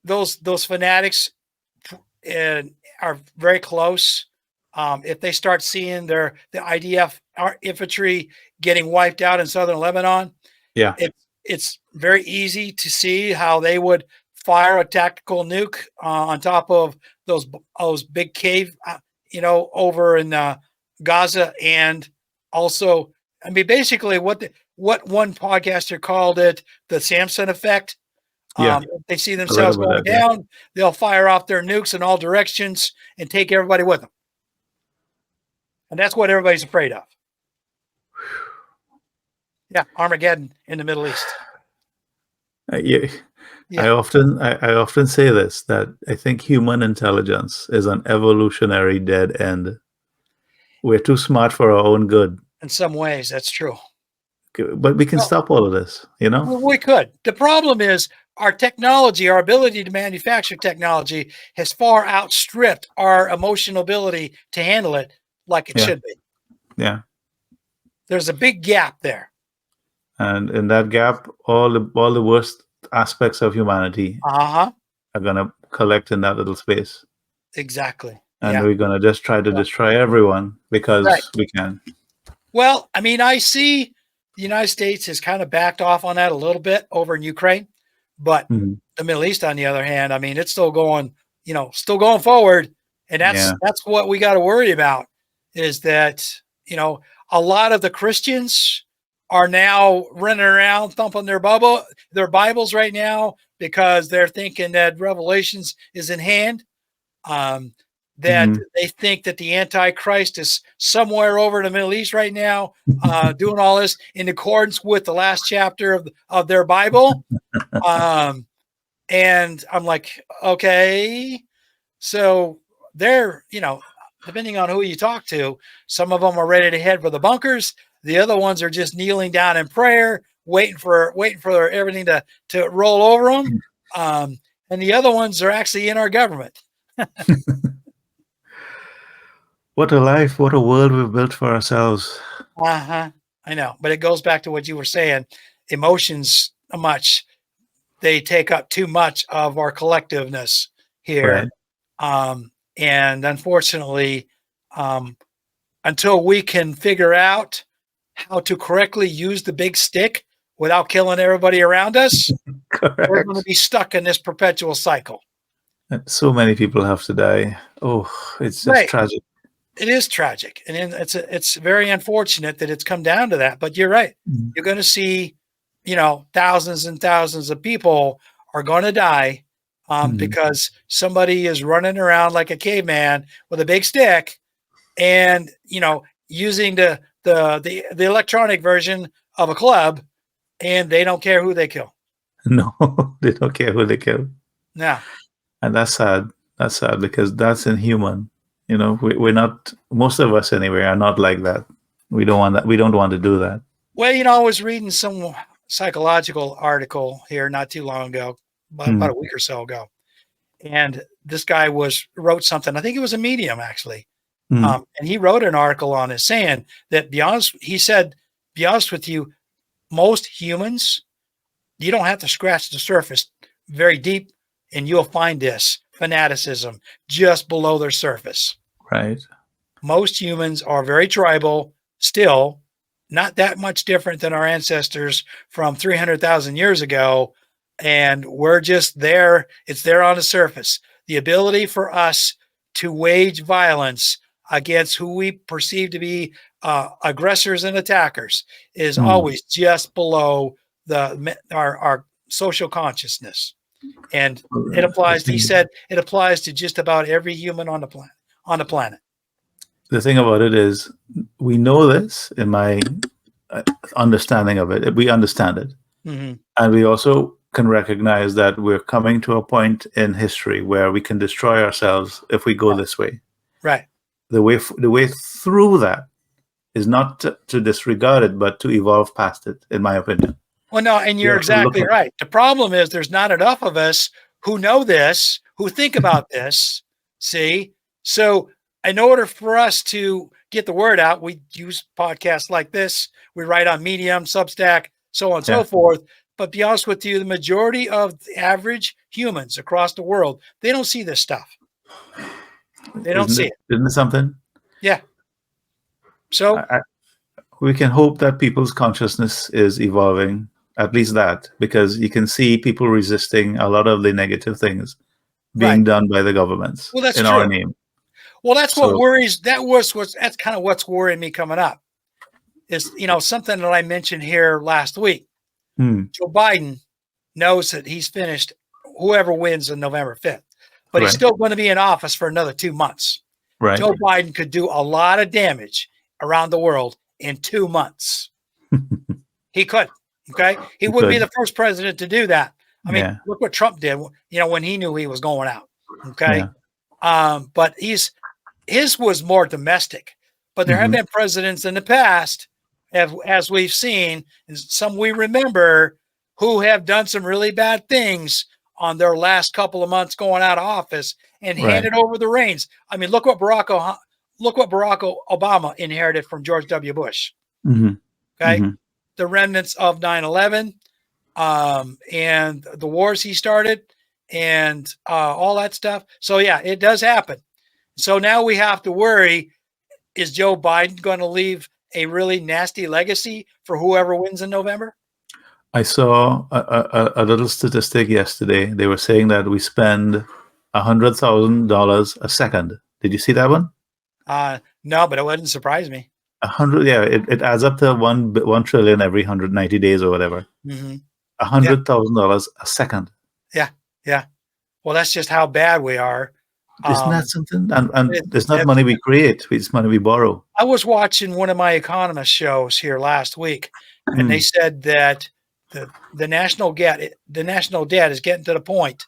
those fanatics are very close. If they start seeing the IDF infantry getting wiped out in southern Lebanon, it's very easy to see how they would fire a tactical nuke on top of those big cave, over in Gaza, and also, I mean, basically what one podcaster called it, the Samson effect. If they see themselves going down, they'll fire off their nukes in all directions and take everybody with them. And that's what everybody's afraid of. Yeah, Armageddon in the Middle East. I often say this, that I think human intelligence is an evolutionary dead end. We're too smart for our own good. In some ways, that's true. But we can stop all of this, We could. The problem is our technology, our ability to manufacture technology has far outstripped our emotional ability to handle it like it should be. Yeah. There's a big gap there. And in that gap, all the worst aspects of humanity are going to collect in that little space. Exactly. and Yeah. we're gonna just try to Yeah. destroy everyone Right. because we can. Well, I mean, I see the United States has kind of backed off on that a little bit over in Ukraine, but Mhm. the Middle East, on the other hand, I mean, it's still going, still going forward, and Yeah. that's what we got to worry about is that you know a lot of the Christians are now running around thumping their Bibles right now because they're thinking that Revelations is in hand. um, that Mhm. they think that the Antichrist is somewhere over in the Middle East right now, doing all this in accordance with the last chapter of their Bible. Um, and I'm like, okay, so they're, depending on who you talk to, some of them are ready to head for the bunkers. The other ones are just kneeling down in prayer, waiting for everything to roll over them. And the other ones are actually in our government. What a life! What a world we've built for ourselves. Uh-huh. I know, but it goes back to what you were saying. Emotions much they take up too much of our collectiveness here. Right. And unfortunately, um, until we can figure out how to correctly use the big stick without killing everybody around us, we're going to Correct. be stuck in this perpetual cycle. And so many people have to die. Oh, it's just Right. tragic. It is tragic, and it's very unfortunate that it's come down to that. But you're right. Mhm. You're going to see, thousands and thousands of people are going to die Mhm. because somebody is running around like a caveman with a big stick, and using the electronic version of a club, and they don't care who they kill. No, they don't care who they kill. Now, And that's sad. That's sad because that's inhuman. We're not, most of us anyway, are not like that. We don't want that. We don't want to do that. well, I was reading some psychological article here not too long ago, about Mm, a week or so ago, and this guy wrote something. I think it was a Medium actually, mm, and he wrote an article on it saying that he said, be honest with you, most humans, you don't have to scratch the surface very deep, and you'll find this fanaticism just below their surface. right. Most humans are very tribal still, not that much different than our ancestors from 300,000 years ago. And we're just there. It's there on the surface. The ability for us to wage violence against who we perceive to be aggressors and attackers is Mm. always just below our social consciousness. And it The applies, he thing, said, it applies to just about every human on the planet. On the planet. the thing about it is, we know this in my uh, understanding of it. We understand it. Mm-hmm. And we also can recognize that we're coming to a point in history where we can destroy ourselves if we go Right. this way. Right. The way through that is not to disregard it, but to evolve past it, in my opinion. Well, no, and We you're have to look exactly at right. The problem is there's not enough of us who know this, who think about this. See? So, in order for us to get the word out, we use podcasts like this. We write on Medium, Substack, so on and so yeah. forth. But be honest with you, the majority of the average humans across the world, they don't see this stuff. They don't Isn't see it? it. Isn't it something? Yeah. I, So, I, we can hope that people's consciousness is evolving, at least that, because you can see people resisting a lot of the negative things right. being done by the governments Well, that's in our true. name. Well, that's what So, worries. That's kind of what's worrying me coming up. Is something that I mentioned here last week. hmm, Joe Biden knows that he's finished whoever wins on November 5th, but he's right, still going to be in office for another 2 months. right. Joe Biden could do a lot of damage around the world in 2 months. He could. Okay. He wouldn't be Good. the first president to do that. I mean, Yeah, look what Trump did, when he knew he was going out. Okay. yeah. But his was more domestic, but there have Hmm. been presidents in the past, as we've seen, and some we remember, who have done some really bad things on their last couple of months going out of office and Right. handed over the reins. I mean, look what Barack Obama inherited from George W. Bush. Hmm. Okay, Hmm. the remnants of 9/11, and the wars he started, and all that stuff. So yeah, it does happen. So now we have to worry, is Joe Biden going to leave a really nasty legacy for whoever wins in November? I saw a little statistic yesterday. They were saying that we spend $100,000 a second. Did you see that one? No, but it wouldn't surprise me. 100, yeah, it adds up to 1 trillion every 190 days or whatever. Mm-hmm. $100,000 a second. Yeah, yeah. Well, that's just how bad we are. Isn't that something? And it's not money we create; it's money we borrow. I was watching one of my economist shows here last week, and they said that the national debt is getting to the point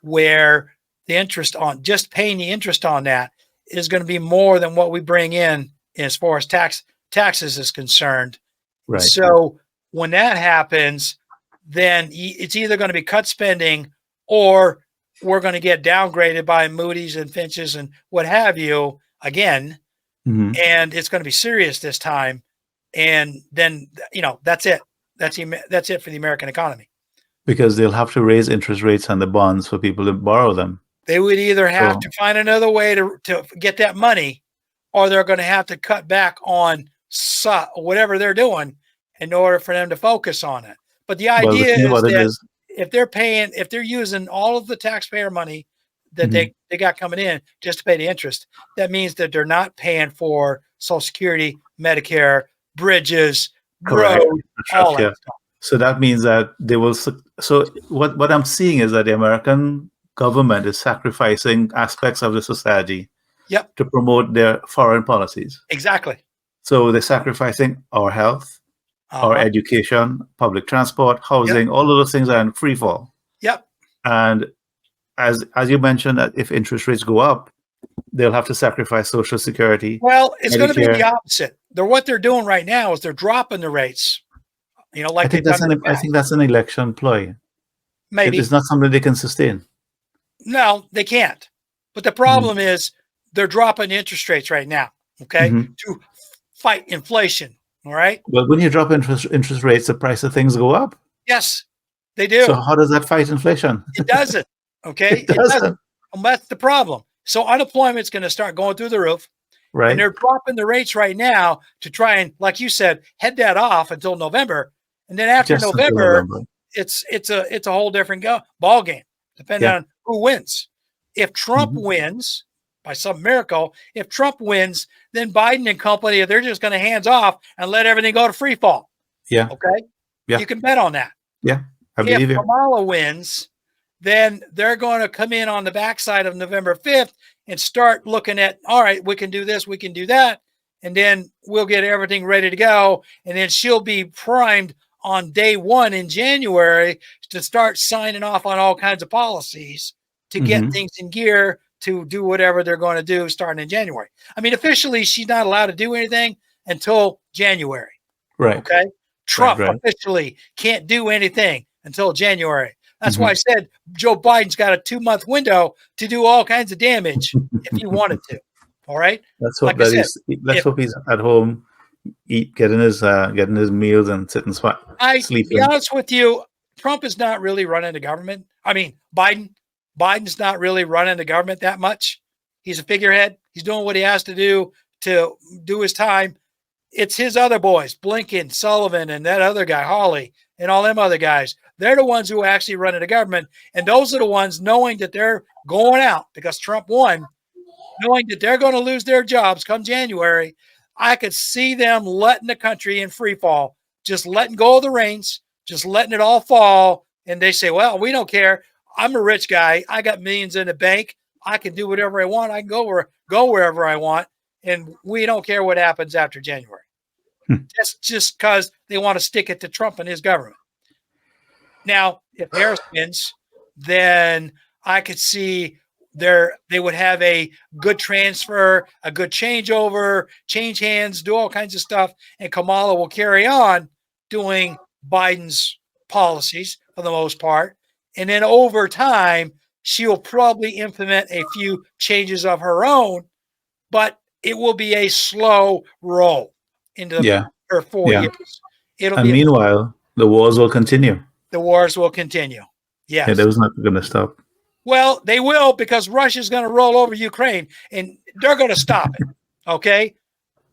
where the interest on just paying the interest on that is going to be more than what we bring in as far as taxes is concerned. Right. So when that happens, then it's either going to be cut spending or we're going to get downgraded by Moody's and Finch's and what have you again. Mm-hmm. And it's going to be serious this time. And then, that's it. That's it for the American economy. Because they'll have to raise interest rates on the bonds for people to borrow them. They would either have to find another way to get that money, or they're going to have to cut back on whatever they're doing in order for them to focus on it. But the idea is that if they're using all of the taxpayer money that they got coming in just to pay the interest, that means that they're not paying for Social Security, Medicare, bridges, roads, all that stuff. So that means that they will. So what I'm seeing is that the American government is sacrificing aspects of the society to promote their foreign policies. Exactly. So they're sacrificing our health, our education, public transport, housing, all of those things are in free fall. Yep. And as you mentioned, that if interest rates go up, they'll have to sacrifice Social Security. Well, it's going to be the opposite. What they're doing right now is they're dropping the rates. I think that's an election ploy. Maybe it's not something they can sustain. No, they can't. But the problem is they're dropping interest rates right now, to fight inflation. All right. But when you drop interest rates, the price of things go up. Yes, they do. So how does that fight inflation? It doesn't. Okay. It doesn't. And that's the problem. So unemployment's going to start going through the roof. Right. And they're dropping the rates right now to try and, like you said, head that off until November. And then after November, it's a whole different ball game, depending on who wins. If Trump wins by some miracle, then Biden and company, they're just going to hands off and let everything go to free fall. Yeah. Okay. Yeah. You can bet on that. Yeah. I believe if Kamala wins, then they're going to come in on the backside of November 5th and start looking at, all right, we can do this, we can do that. And then we'll get everything ready to go. And then she'll be primed on day one in January to start signing off on all kinds of policies to get things in gear to do whatever they're going to do starting in January. I mean, officially, she's not allowed to do anything until January. Right. Okay. Trump officially can't do anything until January. That's why I said Joe Biden's got a 2-month window to do all kinds of damage if he wanted to. All right. Let's hope he's at home, getting his meals and sitting sleeping. To be honest with you, Trump is not really running the government. I mean, Biden's not really running the government that much. He's a figurehead. He's doing what he has to do his time. It's his other boys, Blinken, Sullivan, and that other guy, Hawley, and all them other guys. They're the ones who are actually running the government. And those are the ones knowing that they're going out because Trump won, knowing that they're going to lose their jobs come January. I could see them letting the country in free fall, just letting go of the reins, just letting it all fall. And they say, well, we don't care. I'm a rich guy. I got millions in the bank. I can do whatever I want. I can go wherever I want. And we don't care what happens after January. That's just because they want to stick it to Trump and his government. Now, if Harris wins, then I could see they would have a good transfer, a good changeover, change hands, do all kinds of stuff, and Kamala will carry on doing Biden's policies for the most part. And then over time, she will probably implement a few changes of her own, but it will be a slow roll into her 4 years. Meanwhile, the wars will continue. The wars will continue. Yes. Yeah, that was not going to stop. Well, they will because Russia's going to roll over Ukraine. And they're going to stop it. Okay.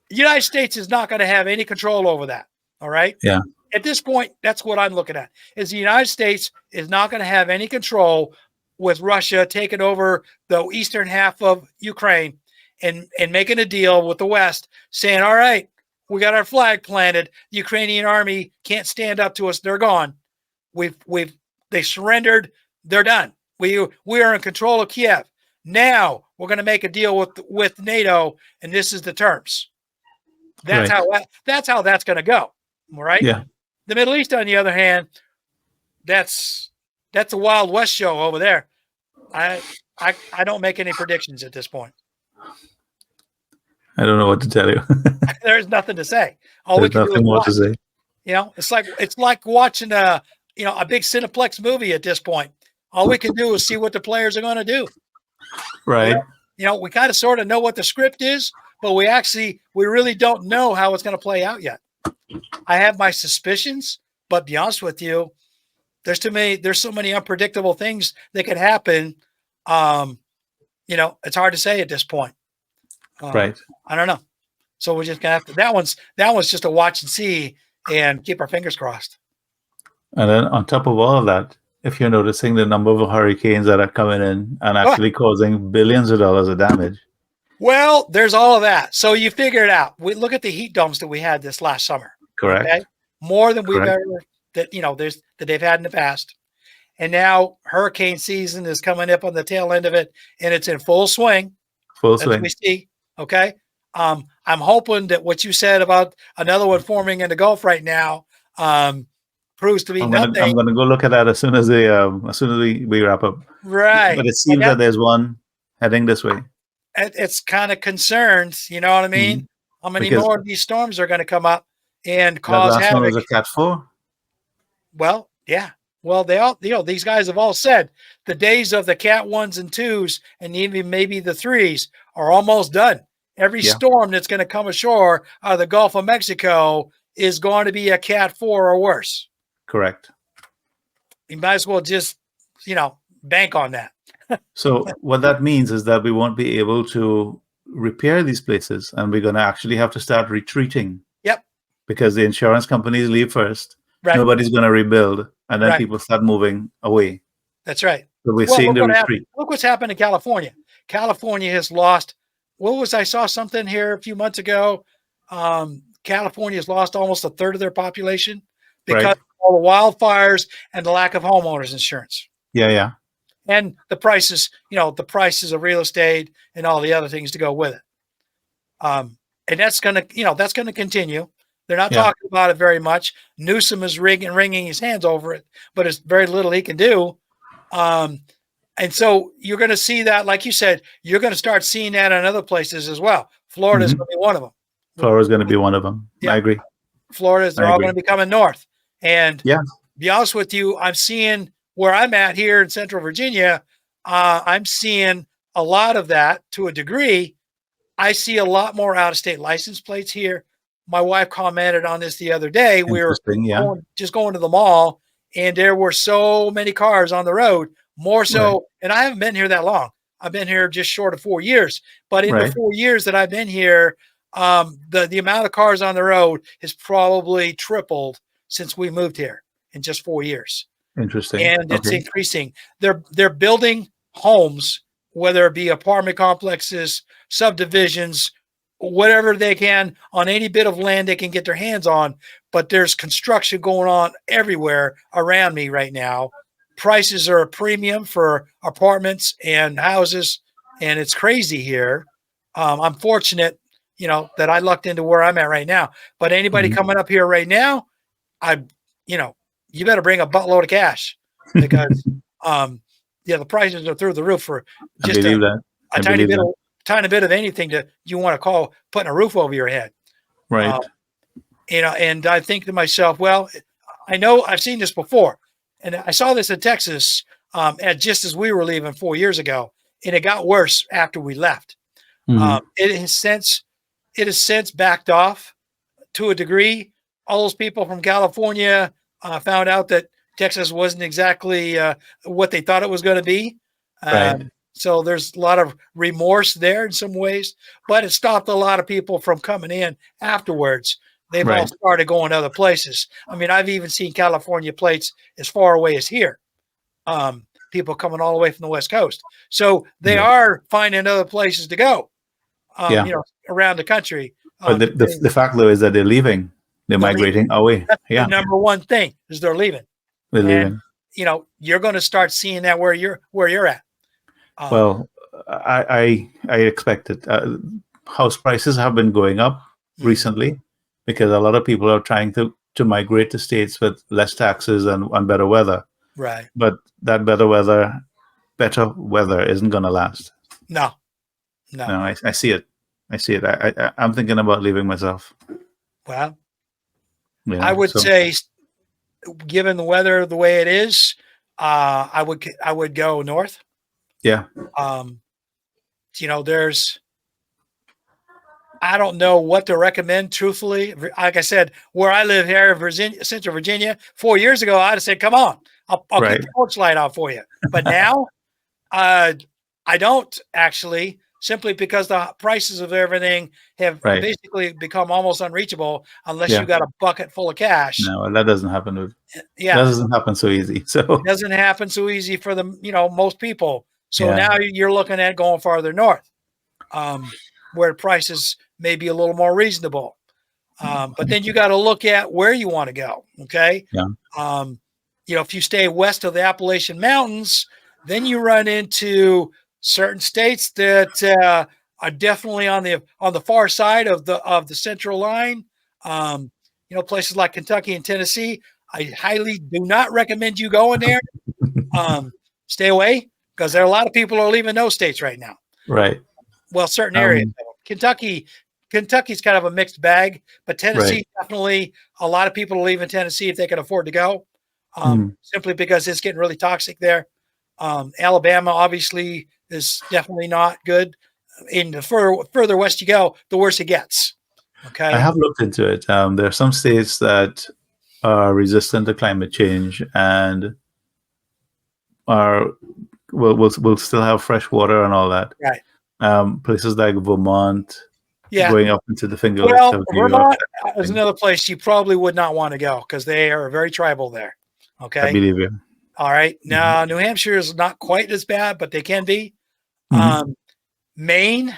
The United States is not going to have any control over that. All right. Yeah. At this point, that's what I'm looking at is the United States is not going to have any control with Russia taking over the eastern half of Ukraine and making a deal with the West saying, all right, we got our flag planted. The Ukrainian army can't stand up to us. They're gone. They surrendered. They're done. We are in control of Kiev. Now we're going to make a deal with NATO, and this is the terms. That's how that's going to go. All right. Yeah. The Middle East, on the other hand, that's a Wild West show over there. I don't make any predictions at this point. I don't know what to tell you. There's nothing to say. All There's we can do nothing is more watch. to say. You know, it's like watching a big Cineplex movie at this point. All we can do is see what the players are going to do. Right. You know, we kind of sort of know what the script is, but we really don't know how it's going to play out yet. I have my suspicions, but to be honest with you, there's so many unpredictable things that could happen. It's hard to say at this point. Right. I don't know. So we're just gonna have to. That one's just a watch and see, and keep our fingers crossed. And then on top of all of that, if you're noticing the number of hurricanes that are coming in and actually causing billions of dollars of damage. Well, there's all of that. So you figure it out. We look at the heat domes that we had this last summer. Correct. Okay? More than we've ever that they've had in the past. And now hurricane season is coming up on the tail end of it, and it's in full swing. Full swing. We see. Okay. I'm hoping that what you said about another one forming in the Gulf right now proves to be nothing. I'm going to go look at that as soon as we wrap up. Right. But it seems that there's one heading this way. It's kind of concerned. You know what I mean? Mm-hmm. How many more of these storms are going to come up and cause havoc? That last one was a Cat 4. Well, yeah. Well, they all, these guys have all said the days of the Cat 1s and 2s and even maybe the 3s are almost done. Every storm that's going to come ashore out of the Gulf of Mexico is going to be a Cat 4 or worse. Correct. You might as well just, bank on that. So what that means is that we won't be able to repair these places, and we're going to actually have to start retreating. Yep. Because the insurance companies leave first. Right. Nobody's going to rebuild, and then people start moving away. That's right. So we're seeing the retreat. Look what's happened in California. California has lost. I saw something here a few months ago. California has lost almost a third of their population because of all the wildfires and the lack of homeowners insurance. Yeah. And the prices, the prices of real estate and all the other things to go with it. And that's going to continue. They're not talking about it very much. Newsom is wringing his hands over it, but it's very little he can do. And so you're going to see that, like you said, you're going to start seeing that in other places as well. Florida's going to be one of them. Florida's going to be one of them. Yeah. I agree. They're all going to be coming north. And to be honest with you, I'm seeing where I'm at here in Central Virginia, I'm seeing a lot of that to a degree. I see a lot more out-of-state license plates here. My wife commented on this the other day. We were just going to the mall, and there were so many cars on the road, more so. And I haven't been here that long. I've been here just short of 4 years. But in the 4 years that I've been here, the amount of cars on the road has probably tripled since we moved here in just 4 years. Interesting. And it's increasing. They're building homes, whether it be apartment complexes, subdivisions, whatever they can on any bit of land they can get their hands on. But there's construction going on everywhere around me right now. Prices are a premium for apartments and houses, and it's crazy here. I'm fortunate, that I lucked into where I'm at right now. But anybody coming up here right now, you better bring a buttload of cash because, the prices are through the roof for just a tiny bit of anything that you want to call putting a roof over your head. Right. And I think to myself, well, I know I've seen this before, and I saw this in Texas just as we were leaving 4 years ago, and it got worse after we left. It has since backed off to a degree. All those people from California found out that Texas wasn't exactly what they thought it was going to be. So there's a lot of remorse there in some ways, but it stopped a lot of people from coming in afterwards. They've all Right. started going other places. I mean, I've even seen California plates as far away as here. People coming all the way from the West Coast. So they Yeah. are finding other places to go, Yeah. around the country. But the fact though is that they're leaving. They're They're leaving. migrating away. That's the Yeah. number one thing is they're leaving. They're And, leaving. you're going to start seeing that where you're at. Well, I expect it. House prices have been going up recently because a lot of people are trying to migrate to states with less taxes and better weather. Right. But that better weather isn't going to last. No. I see it. I see it. I'm thinking about leaving myself. Well, Yeah, I would say, given the weather the way it is, I would go north. Yeah. I don't know what to recommend, truthfully. Like I said, where I live here, Central Virginia, 4 years ago, I'd have said, "Come on, I'll Right. keep the porch light on for you." But now, I don't actually, simply because the prices of everything have Right. basically become almost unreachable unless Yeah. you got a bucket full of cash. No, that doesn't happen. That Yeah, doesn't happen so easy. So it doesn't happen so easy for most people. So Yeah. now you're looking at going farther north, where prices may be a little more reasonable. But then you got to look at where you want to go. Okay. Yeah. If you stay west of the Appalachian Mountains, then you run into certain states that are definitely on the far side of the central line. Places like Kentucky and Tennessee. I highly do not recommend you going there. Stay away, because there are a lot of people who are leaving those states right now. Right. Well, certain areas. Kentucky's kind of a mixed bag, but Tennessee, Right. definitely a lot of people are leaving Tennessee if they can afford to go, simply because it's getting really toxic there. Alabama obviously is definitely not good. In the further west you go, the worse it gets. Okay. I have looked into it. There are some states that are resistant to climate change and will still have fresh water and all that. Right. Places like Vermont, Yeah. going up into the Finger Lakes Well, of New York. Vermont is another place you probably would not want to go because they are very tribal there. Okay. I believe you. All right. Now, New Hampshire is not quite as bad, but they can be. Maine,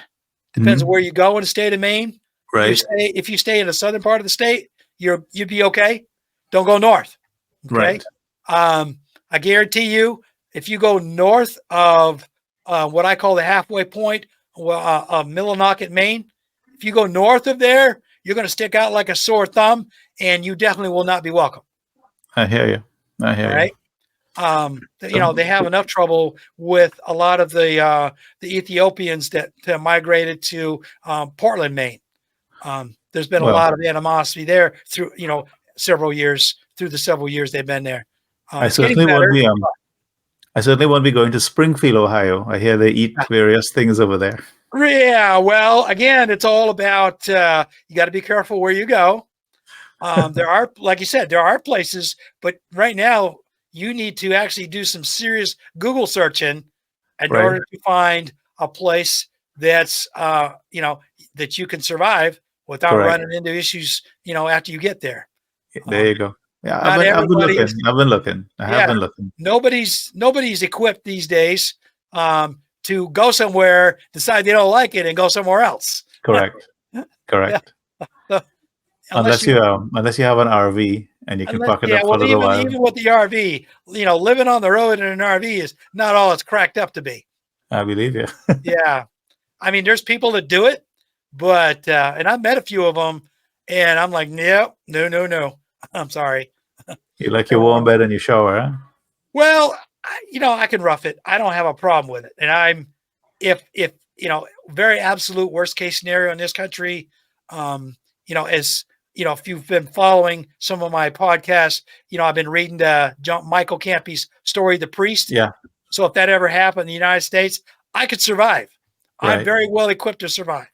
depends on where you go in the state of Maine. Right. If you stay in the southern part of the state, you'd be okay. Don't go north. Okay. Right. I guarantee you, if you go north of what I call the halfway point, Millinocket, Maine, if you go north of there, you're going to stick out like a sore thumb, and you definitely will not be welcome. I hear you. I hear you. Right. They have enough trouble with a lot of the Ethiopians that migrated to Portland, Maine. There's been a lot of animosity there through several years they've been there. I certainly won't be. I certainly won't be going to Springfield, Ohio. I hear they eat various things over there. Yeah, well, again, it's all about you got to be careful where you go. There are, like you said, there are places, but right now you need to actually do some serious Google searching in order to find a place that's that you can survive without running into issues after you get there. There you go. Yeah, I've been looking. I have been looking. Nobody's equipped these days to go somewhere, decide they don't like it, and go somewhere else. Correct. Unless you have an RV and you can park it up for a little while. Even with the RV, living on the road in an RV is not all it's cracked up to be. I believe you. Yeah, I mean, there's people that do it, but and I've met a few of them, and I'm like, no. I'm sorry. You like your warm bed and your shower, huh? Well, I can rough it. I don't have a problem with it. And if very absolute worst case scenario in this country, if you've been following some of my podcasts, I've been reading Michael Campy's story, The Priest. Yeah. So if that ever happened in the United States, I could survive. Right. I'm very well equipped to survive.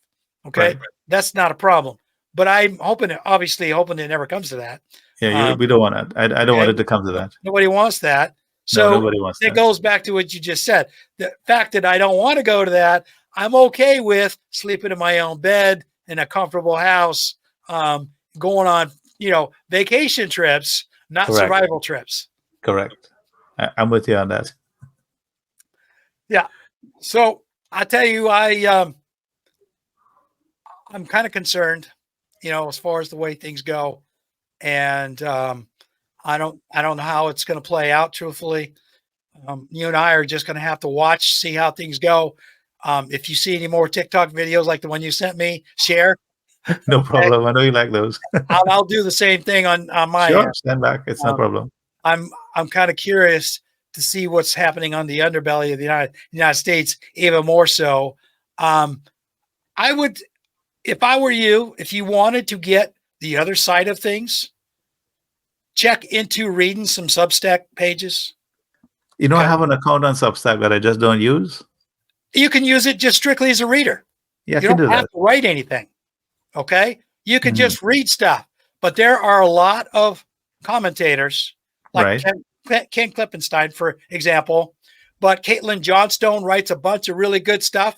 Okay. Right. That's not a problem. But I'm hoping it never comes to that. Yeah, we don't want it. I don't want it to come to that. Nobody wants that. No, So nobody wants it that. goes back to what you just said. The fact that I don't want to go to that, I'm okay with sleeping in my own bed in a comfortable house, going on, vacation trips, not Correct. survival trips. Correct. I'm with you on that. Yeah. So I tell you, I'm kind of concerned, as far as the way things go, and I don't know how it's going to play out. Truthfully, you and I are just going to have to watch, see how things go. If you see any more TikTok videos like the one you sent me, share. No Okay? problem. I know you like those. I'll do the same thing on my Sure, end. stand back. It's no Um, problem. I'm kind of curious to see what's happening on the underbelly of the United States, even more so. Um, I would, if I were you, if you wanted to get the other side of things, check into reading some Substack pages. I Okay, have an account on Substack that I just don't use. you can use it just strictly as a reader. Yeah, I You can don't do have that. to write anything. Okay, you can Mhm. just read stuff, but there are a lot of commentators like Right. Ken Klippenstein, for example. But Caitlin Johnstone writes a bunch of really good stuff.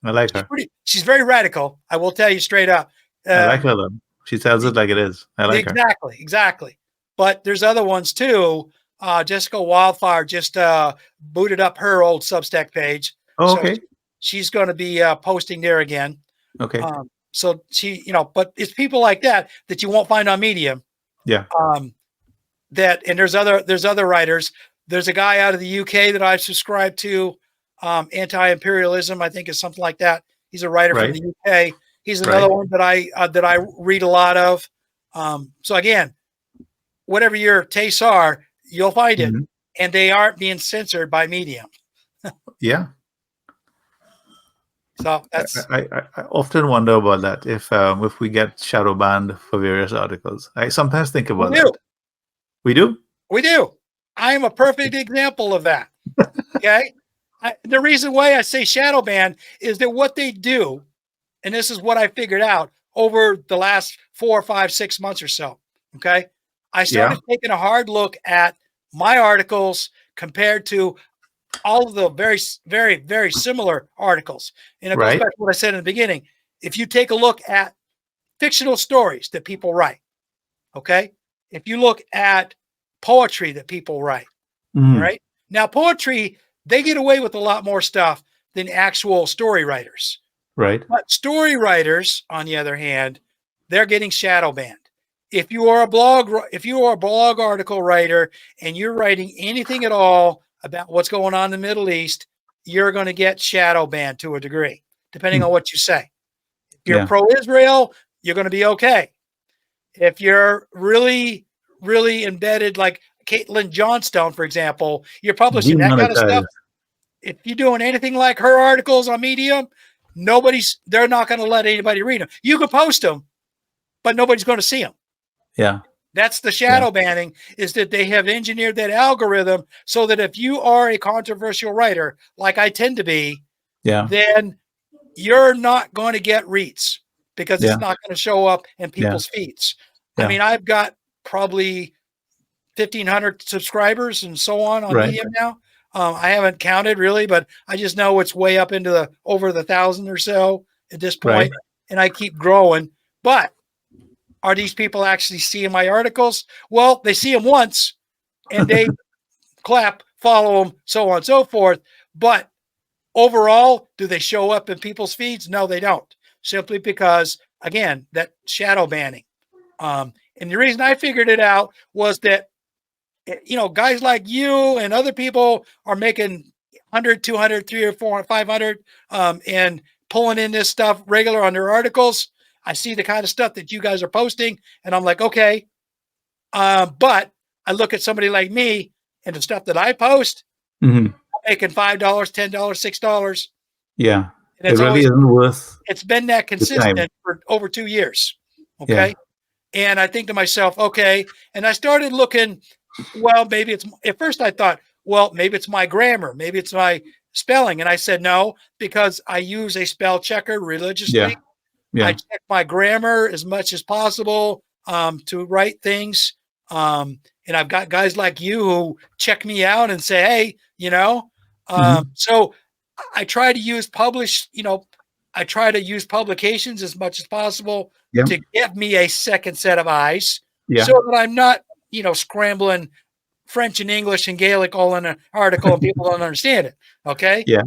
I like her. She's very radical. I will tell you straight up. I like Um, her though. She tells it like it is. I like her. exactly. But there's other ones too. Jessica Wildfire just booted up her old Substack page, Oh, so okay. she's going to be posting there again. Okay. So but it's people like that you won't find on Medium. Yeah. Um, and there's other writers. There's a guy out of the UK that I've subscribed to, anti-imperialism, I think is something like that. He's a writer from Right. the UK. He's Right. another one that I read a lot of. So again, whatever your tastes are, you'll find it, Mhm. and they aren't being censored by Medium. Yeah. So I, that's I often wonder about that if we get shadow banned for various articles. I sometimes think we about do. that. We do? We do. I am a perfect example of that. Okay. The reason why I say shadow ban is that what they do, and this is what I figured out over the last 4 or 5, 6 months or so. Okay. I Yeah. started taking a hard look at my articles compared to all of the very, very, very similar articles. And it goes Right. back to what I said in the beginning. If you take a look at fictional stories that people write, okay, if you look at poetry that people write, all Mhm. right, now poetry, they get away with a lot more stuff than actual story writers. Right. But story writers, on the other hand, they're getting shadow banned. If you are a blog article writer and you're writing anything at all about what's going on in the Middle East, you're going to get shadow banned to a degree, depending Hmm. on what you say. If you're Yeah. pro-Israel, you're going to be okay. If you're really, really embedded, like Caitlin Johnstone, for example, you're publishing that kind of stuff. Demonetized. If you're doing anything like her articles on Medium, they're not going to let anybody read them. You can post them, but nobody's going to see them. Yeah. That's the Yeah. shadow banning, is that they have engineered that algorithm so that if you are a controversial writer, like I tend to be, Yeah. then you're not going to get reads because Yeah. it's not going to show up in Yeah. people's feeds. I Yeah. mean, I've got probably 1,500 subscribers and so on Right. Medium now. I haven't counted really, but I just know it's way up into over the 1,000 or so at this Right. point, and I keep growing. But are these people actually seeing my articles? Well, they see them once and they clap, follow them, so on and so forth. But overall, do they show up in people's feeds? No, they don't. Simply because, again, that shadow banning. And the reason I figured it out was that, guys like you and other people are making 100, 200, 3 or 4, 500, and pulling in this stuff regular on their articles. I see the kind of stuff that you guys are posting, and I'm like, okay. But I look at somebody like me and the stuff that I post, Hmm. I'm making $5, $10, $6, Yeah. and It it's really always isn't worth it's been that the time. consistent for over 2 years. Yeah. Okay. And I think to myself, okay. And I started looking, well, maybe it's, at first I thought, well, maybe it's my grammar, maybe it's my spelling. And I said, no, because I use a spell checker Yeah. religiously. I Yeah. check my grammar as much as possible to write things. And I've got guys like you who check me out and say, hey, Mhm. so I try to use I try to use publications as much as possible Yeah. to give me a second set of eyes so Yeah. that I'm not, scrambling French and English and Gaelic all in an article and people don't understand it. Okay. Yeah.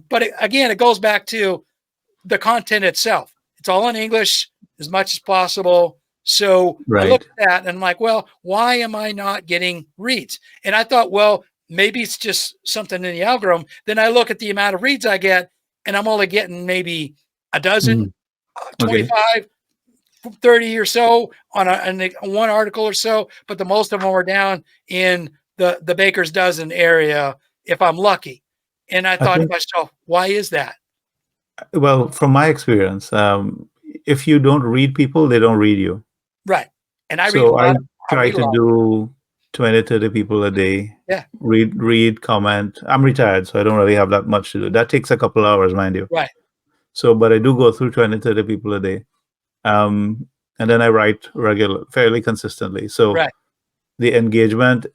But again, it goes back to the content itself. It's all in English as much as possible. So I look Right. at that and I'm like, well, why am I not getting reads? And I thought, well, maybe it's just something in the algorithm. Then I look at the amount of reads I get, and I'm only getting maybe a dozen, Mhm. Okay. 25, 30 or so on one article or so, but the most of them are down in the baker's dozen area if I'm lucky. And I I thought to think, myself, why is that? well, from my experience, if you don't read people, they don't read you. Right. And I read a So I lot. I try read a to lot. do 20, 30 people a day. Yeah. Read, comment. I'm retired, so I don't really have that much to do. That takes a couple hours, mind you. Right. So, but I do go through 20, 30 people a day. And then I write fairly consistently. So Right. the engagement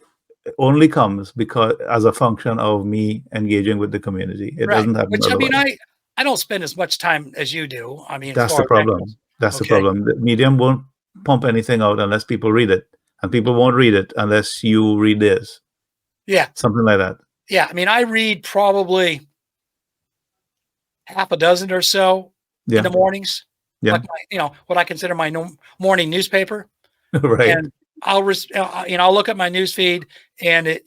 only comes because as a function of me engaging with the community. It Right. doesn't happen Which I mean, otherwise. I don't spend as much time as you do. I mean, as That's far the as that goes. problem. That's the Okay. problem. The medium won't pump anything out unless people read it, and people won't read it unless you read theirs. Yeah. Something like that. Yeah. I mean, I read probably half a dozen or so in Yeah. the mornings, Yeah. like what I consider my morning newspaper. Right. And I'll look at my news feed and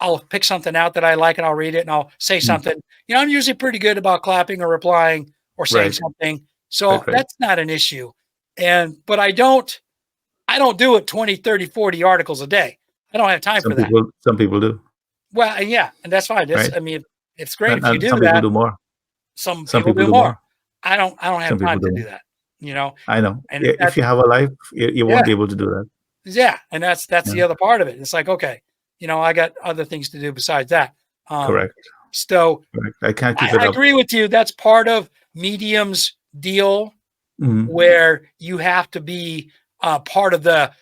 I'll pick something out that I like and I'll read it and I'll say Mm. something. I'm usually pretty good about clapping or replying or saying Right. something. So Right. that's not an issue. But I don't do it 20, 30, 40 articles a day. I don't have time for that. Some people do. Well, yeah, and that's fine. Right. I mean, it's great if you And do some people that. do more. Some Some people people do do more. more. I don't have Some people time do to do more. that, I know. and If that's you have a life, you yeah, won't be able to do that. yeah, and that's Yeah. the other part of it. It's like, okay, I got other things to do besides that. Um, Correct. so Correct. I can't keep it I up. agree with you. That's part of Medium's deal, Mhm. where you have to be part of a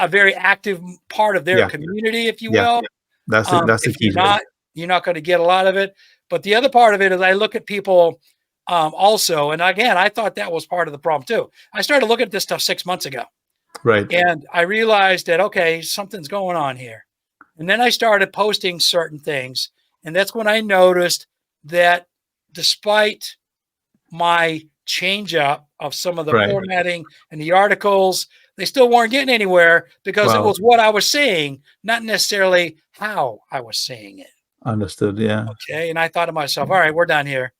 very active part of their Yeah. community, if you Yeah. will. That's the If key you're to it. not, you're not going to get a lot of it. But the other part of it is I look at people also, and again, I thought that was part of the problem too. I started looking at this stuff 6 months ago, Right. and I realized that okay, something's going on here. And then I started posting certain things, and that's when I noticed that despite my change up of some of the Right. formatting and the articles, they still weren't getting anywhere because it Wow. was what I was saying, not necessarily how I was saying it. Understood. Yeah. Okay. And I thought to myself, all right, we're done here.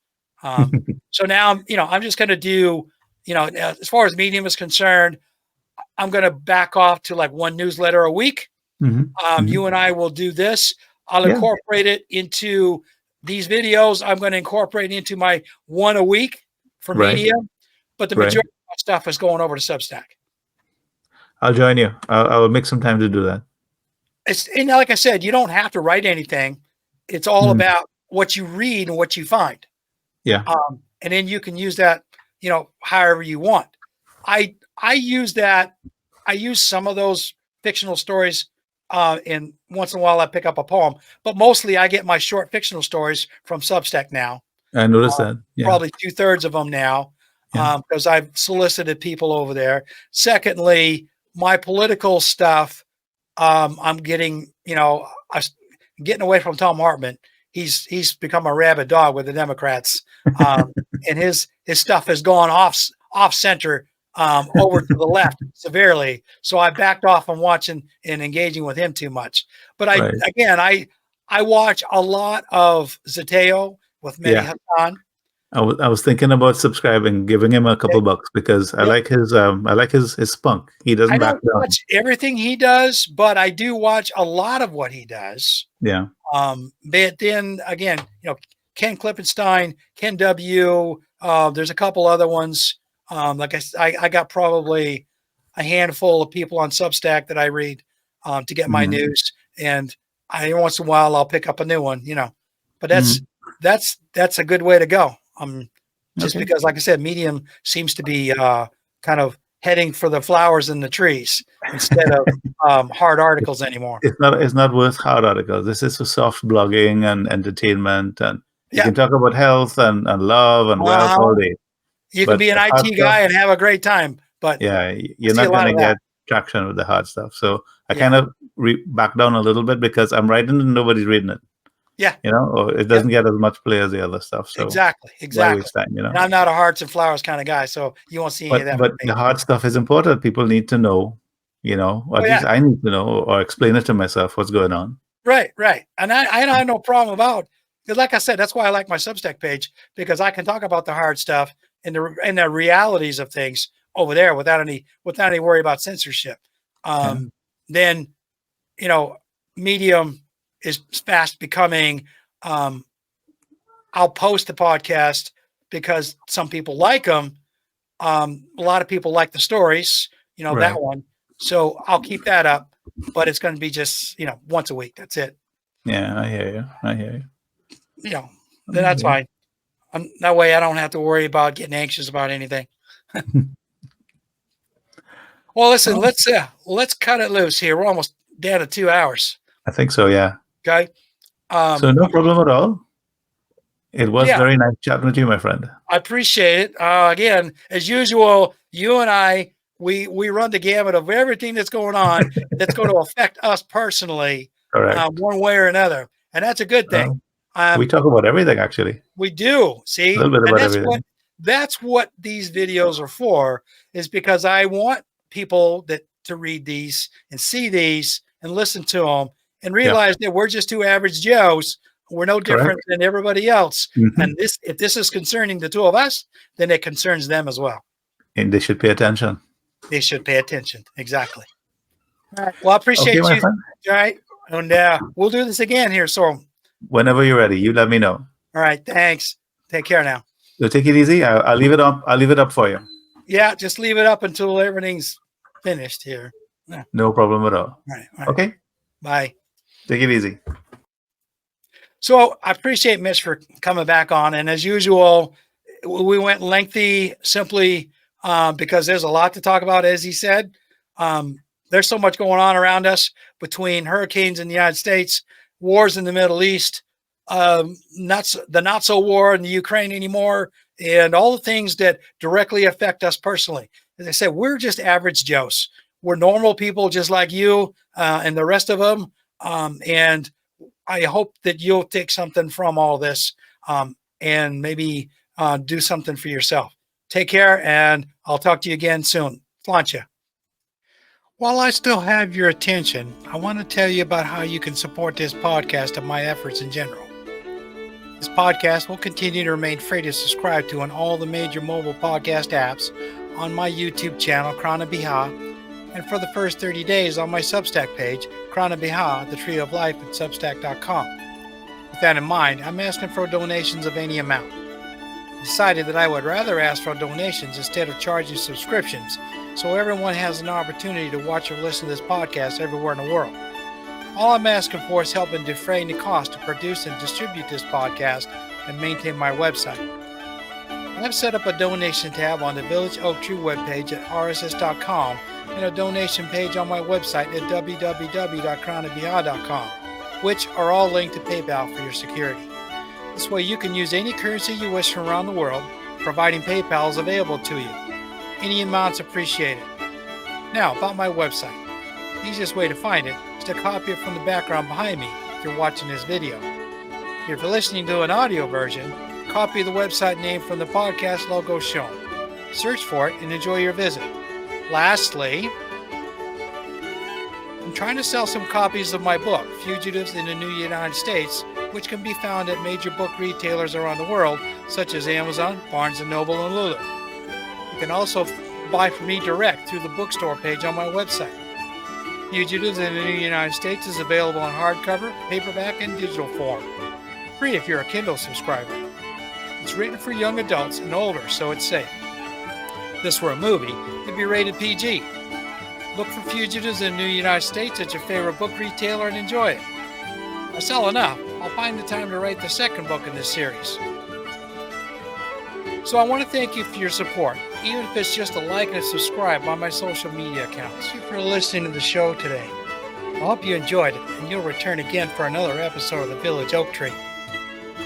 So now I'm just going to do, as far as Medium is concerned, I'm going to back off to like one newsletter a week. Mhm. Mhm. You and I will do this. I'll Yeah. incorporate it into these videos. I'm going to incorporate into my one a week for Right. Medium, but the Right. majority of my stuff is going over to Substack. I'll join you. I'll make some time to do that. And like I said, you don't have to write anything. It's all Mhm. about what you read and what you find. Yeah. And then you can use that, however you want. I use that. I use some of those fictional stories, and once in a while I pick up a poem, but mostly I get my short fictional stories from Substack now. I noticed that. Yeah. Probably 2/3 of them now, Yeah. because I've solicited people over there. Secondly, my political stuff, I'm getting, getting away from Tom Hartman. He's become a rabid dog with the Democrats, and his stuff has gone off center, over to the left severely. So I backed off from watching and engaging with him too much. But Right. I watch a lot of Zateo with Mehdi Yeah. Hassan. I was thinking about subscribing, giving him a couple Okay. bucks because Yeah. I like his spunk. He doesn't I back don't down. watch everything he does, but I do watch a lot of what he does. Yeah. But then again, Ken Klippenstein, Ken W. There's a couple other ones. Like I got probably a handful of people on Substack that I read to get my Mhm. news, and once in a while I'll pick up a new one. But Mhm. that's a good way to go. Just Okay. because, like I said, Medium seems to be kind of heading for the flowers and the trees instead of hard articles anymore. It's not worth hard articles. This is for soft blogging and entertainment, and you Yeah. can talk about health and love and wealth all day. You can But be an the hard IT stuff, guy and have a great time, but yeah, I you're see a not lot going to of that. get traction with the hard stuff. So I Yeah. kind of back down a little bit because I'm writing and nobody's reading it. Yeah. Or it doesn't get as much play as the other stuff. So Exactly. why waste time? And I'm not a hearts and flowers kind of guy, so you won't see any of that. But the hard stuff is important. People need to know, at least I need to know or explain it to myself what's going on. Right. And I have no problem about, because like I said, that's why I like my Substack page, because I can talk about the hard stuff and the realities of things over there without any worry about censorship. Then, Medium is fast becoming, I'll post the podcast because some people like them. A lot of people like the stories, Right. that one. So I'll keep that up, but it's going to be just, once a week. That's it. Yeah, I hear you. Then that's fine. That way I don't have to worry about getting anxious about anything. Well, listen, let's cut it loose here. We're almost down to 2 hours. I think so, yeah. Okay. So no problem at all. It was very nice chatting with you, my friend. I appreciate it. Again, as usual, you and I, we run the gamut of everything that's going on that's going to affect us personally, one way or another. And that's a good thing. We talk about everything, actually. We do. See? A little bit about everything. That's what these videos are for, is because I want people to read these and see these and listen to them and realize that we're just two average Joes. We're no different than everybody else. Mm-hmm. And if this is concerning the two of us, then it concerns them as well. And they should pay attention. They should pay attention. Exactly. All right. Well, I appreciate you. My friend. All right. And we'll do this again here. So whenever you're ready, you let me know. All right. Thanks. Take care now. So take it easy. I'll leave it up. I'll leave it up for you. Yeah. Just leave it up until everything's finished here. Yeah. No problem at all. All right. Okay. Bye. Take it easy. So I appreciate Mitch for coming back on. And as usual, we went lengthy simply because there's a lot to talk about, as he said. There's so much going on around us between hurricanes in the United States, wars in the Middle East, the not so war in the Ukraine anymore, and all the things that directly affect us personally. As I said, we're just average Joes. We're normal people just like you and the rest of them. And I hope that you'll take something from all this and maybe do something for yourself. Take care, and I'll talk to you again soon. Flancha. While I still have your attention, I want to tell you about how you can support this podcast and my efforts in general. This podcast will continue to remain free to subscribe to on all the major mobile podcast apps, on my YouTube channel, Krana Biha, and for the first 30 days on my Substack page, Krana Biha, the Tree of Life at Substack.com. With that in mind, I'm asking for donations of any amount. I decided that I would rather ask for donations instead of charging subscriptions, so everyone has an opportunity to watch or listen to this podcast everywhere in the world. All I'm asking for is help in defraying the cost to produce and distribute this podcast and maintain my website. I've set up a donation tab on the Village Oak Tree webpage at rss.com and a donation page on my website at www.kranabiha.com, which are all linked to PayPal for your security. This way you can use any currency you wish from around the world, providing PayPal is available to you. Any amount's appreciated. Now, about my website. The easiest way to find it is to copy it from the background behind me if you're watching this video. If you're listening to an audio version, copy the website name from the podcast logo shown. Search for it and enjoy your visit. Lastly, I'm trying to sell some copies of my book, Fugitives in the New United States, which can be found at major book retailers around the world, such as Amazon, Barnes & Noble, and Lulu. You can also buy from me direct through the bookstore page on my website. Fugitives in the New United States is available in hardcover, paperback, and digital form. Free if you're a Kindle subscriber. It's written for young adults and older, so it's safe. If this were a movie, it'd be rated PG. Look for Fugitives in the New United States at your favorite book retailer and enjoy it. If I sell enough, I'll find the time to write the second book in this series. So I want to thank you for your support. even if it's just a like and a subscribe on my social media accounts. Thank you for listening to the show today. I hope you enjoyed it, and you'll return again for another episode of the Village Oak Tree.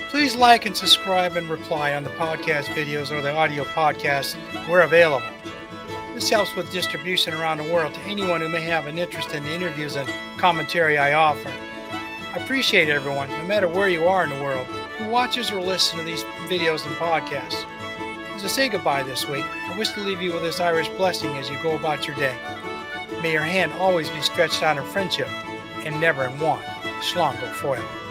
Please like and subscribe and reply on the podcast videos or the audio podcasts where available. This helps with distribution around the world to anyone who may have an interest in the interviews and commentary I offer. I appreciate everyone, no matter where you are in the world, who watches or listens to these videos and podcasts. As I say goodbye this week, I wish to leave you with this Irish blessing as you go about your day. May your hand always be stretched out in friendship and never in want. Slán go foill.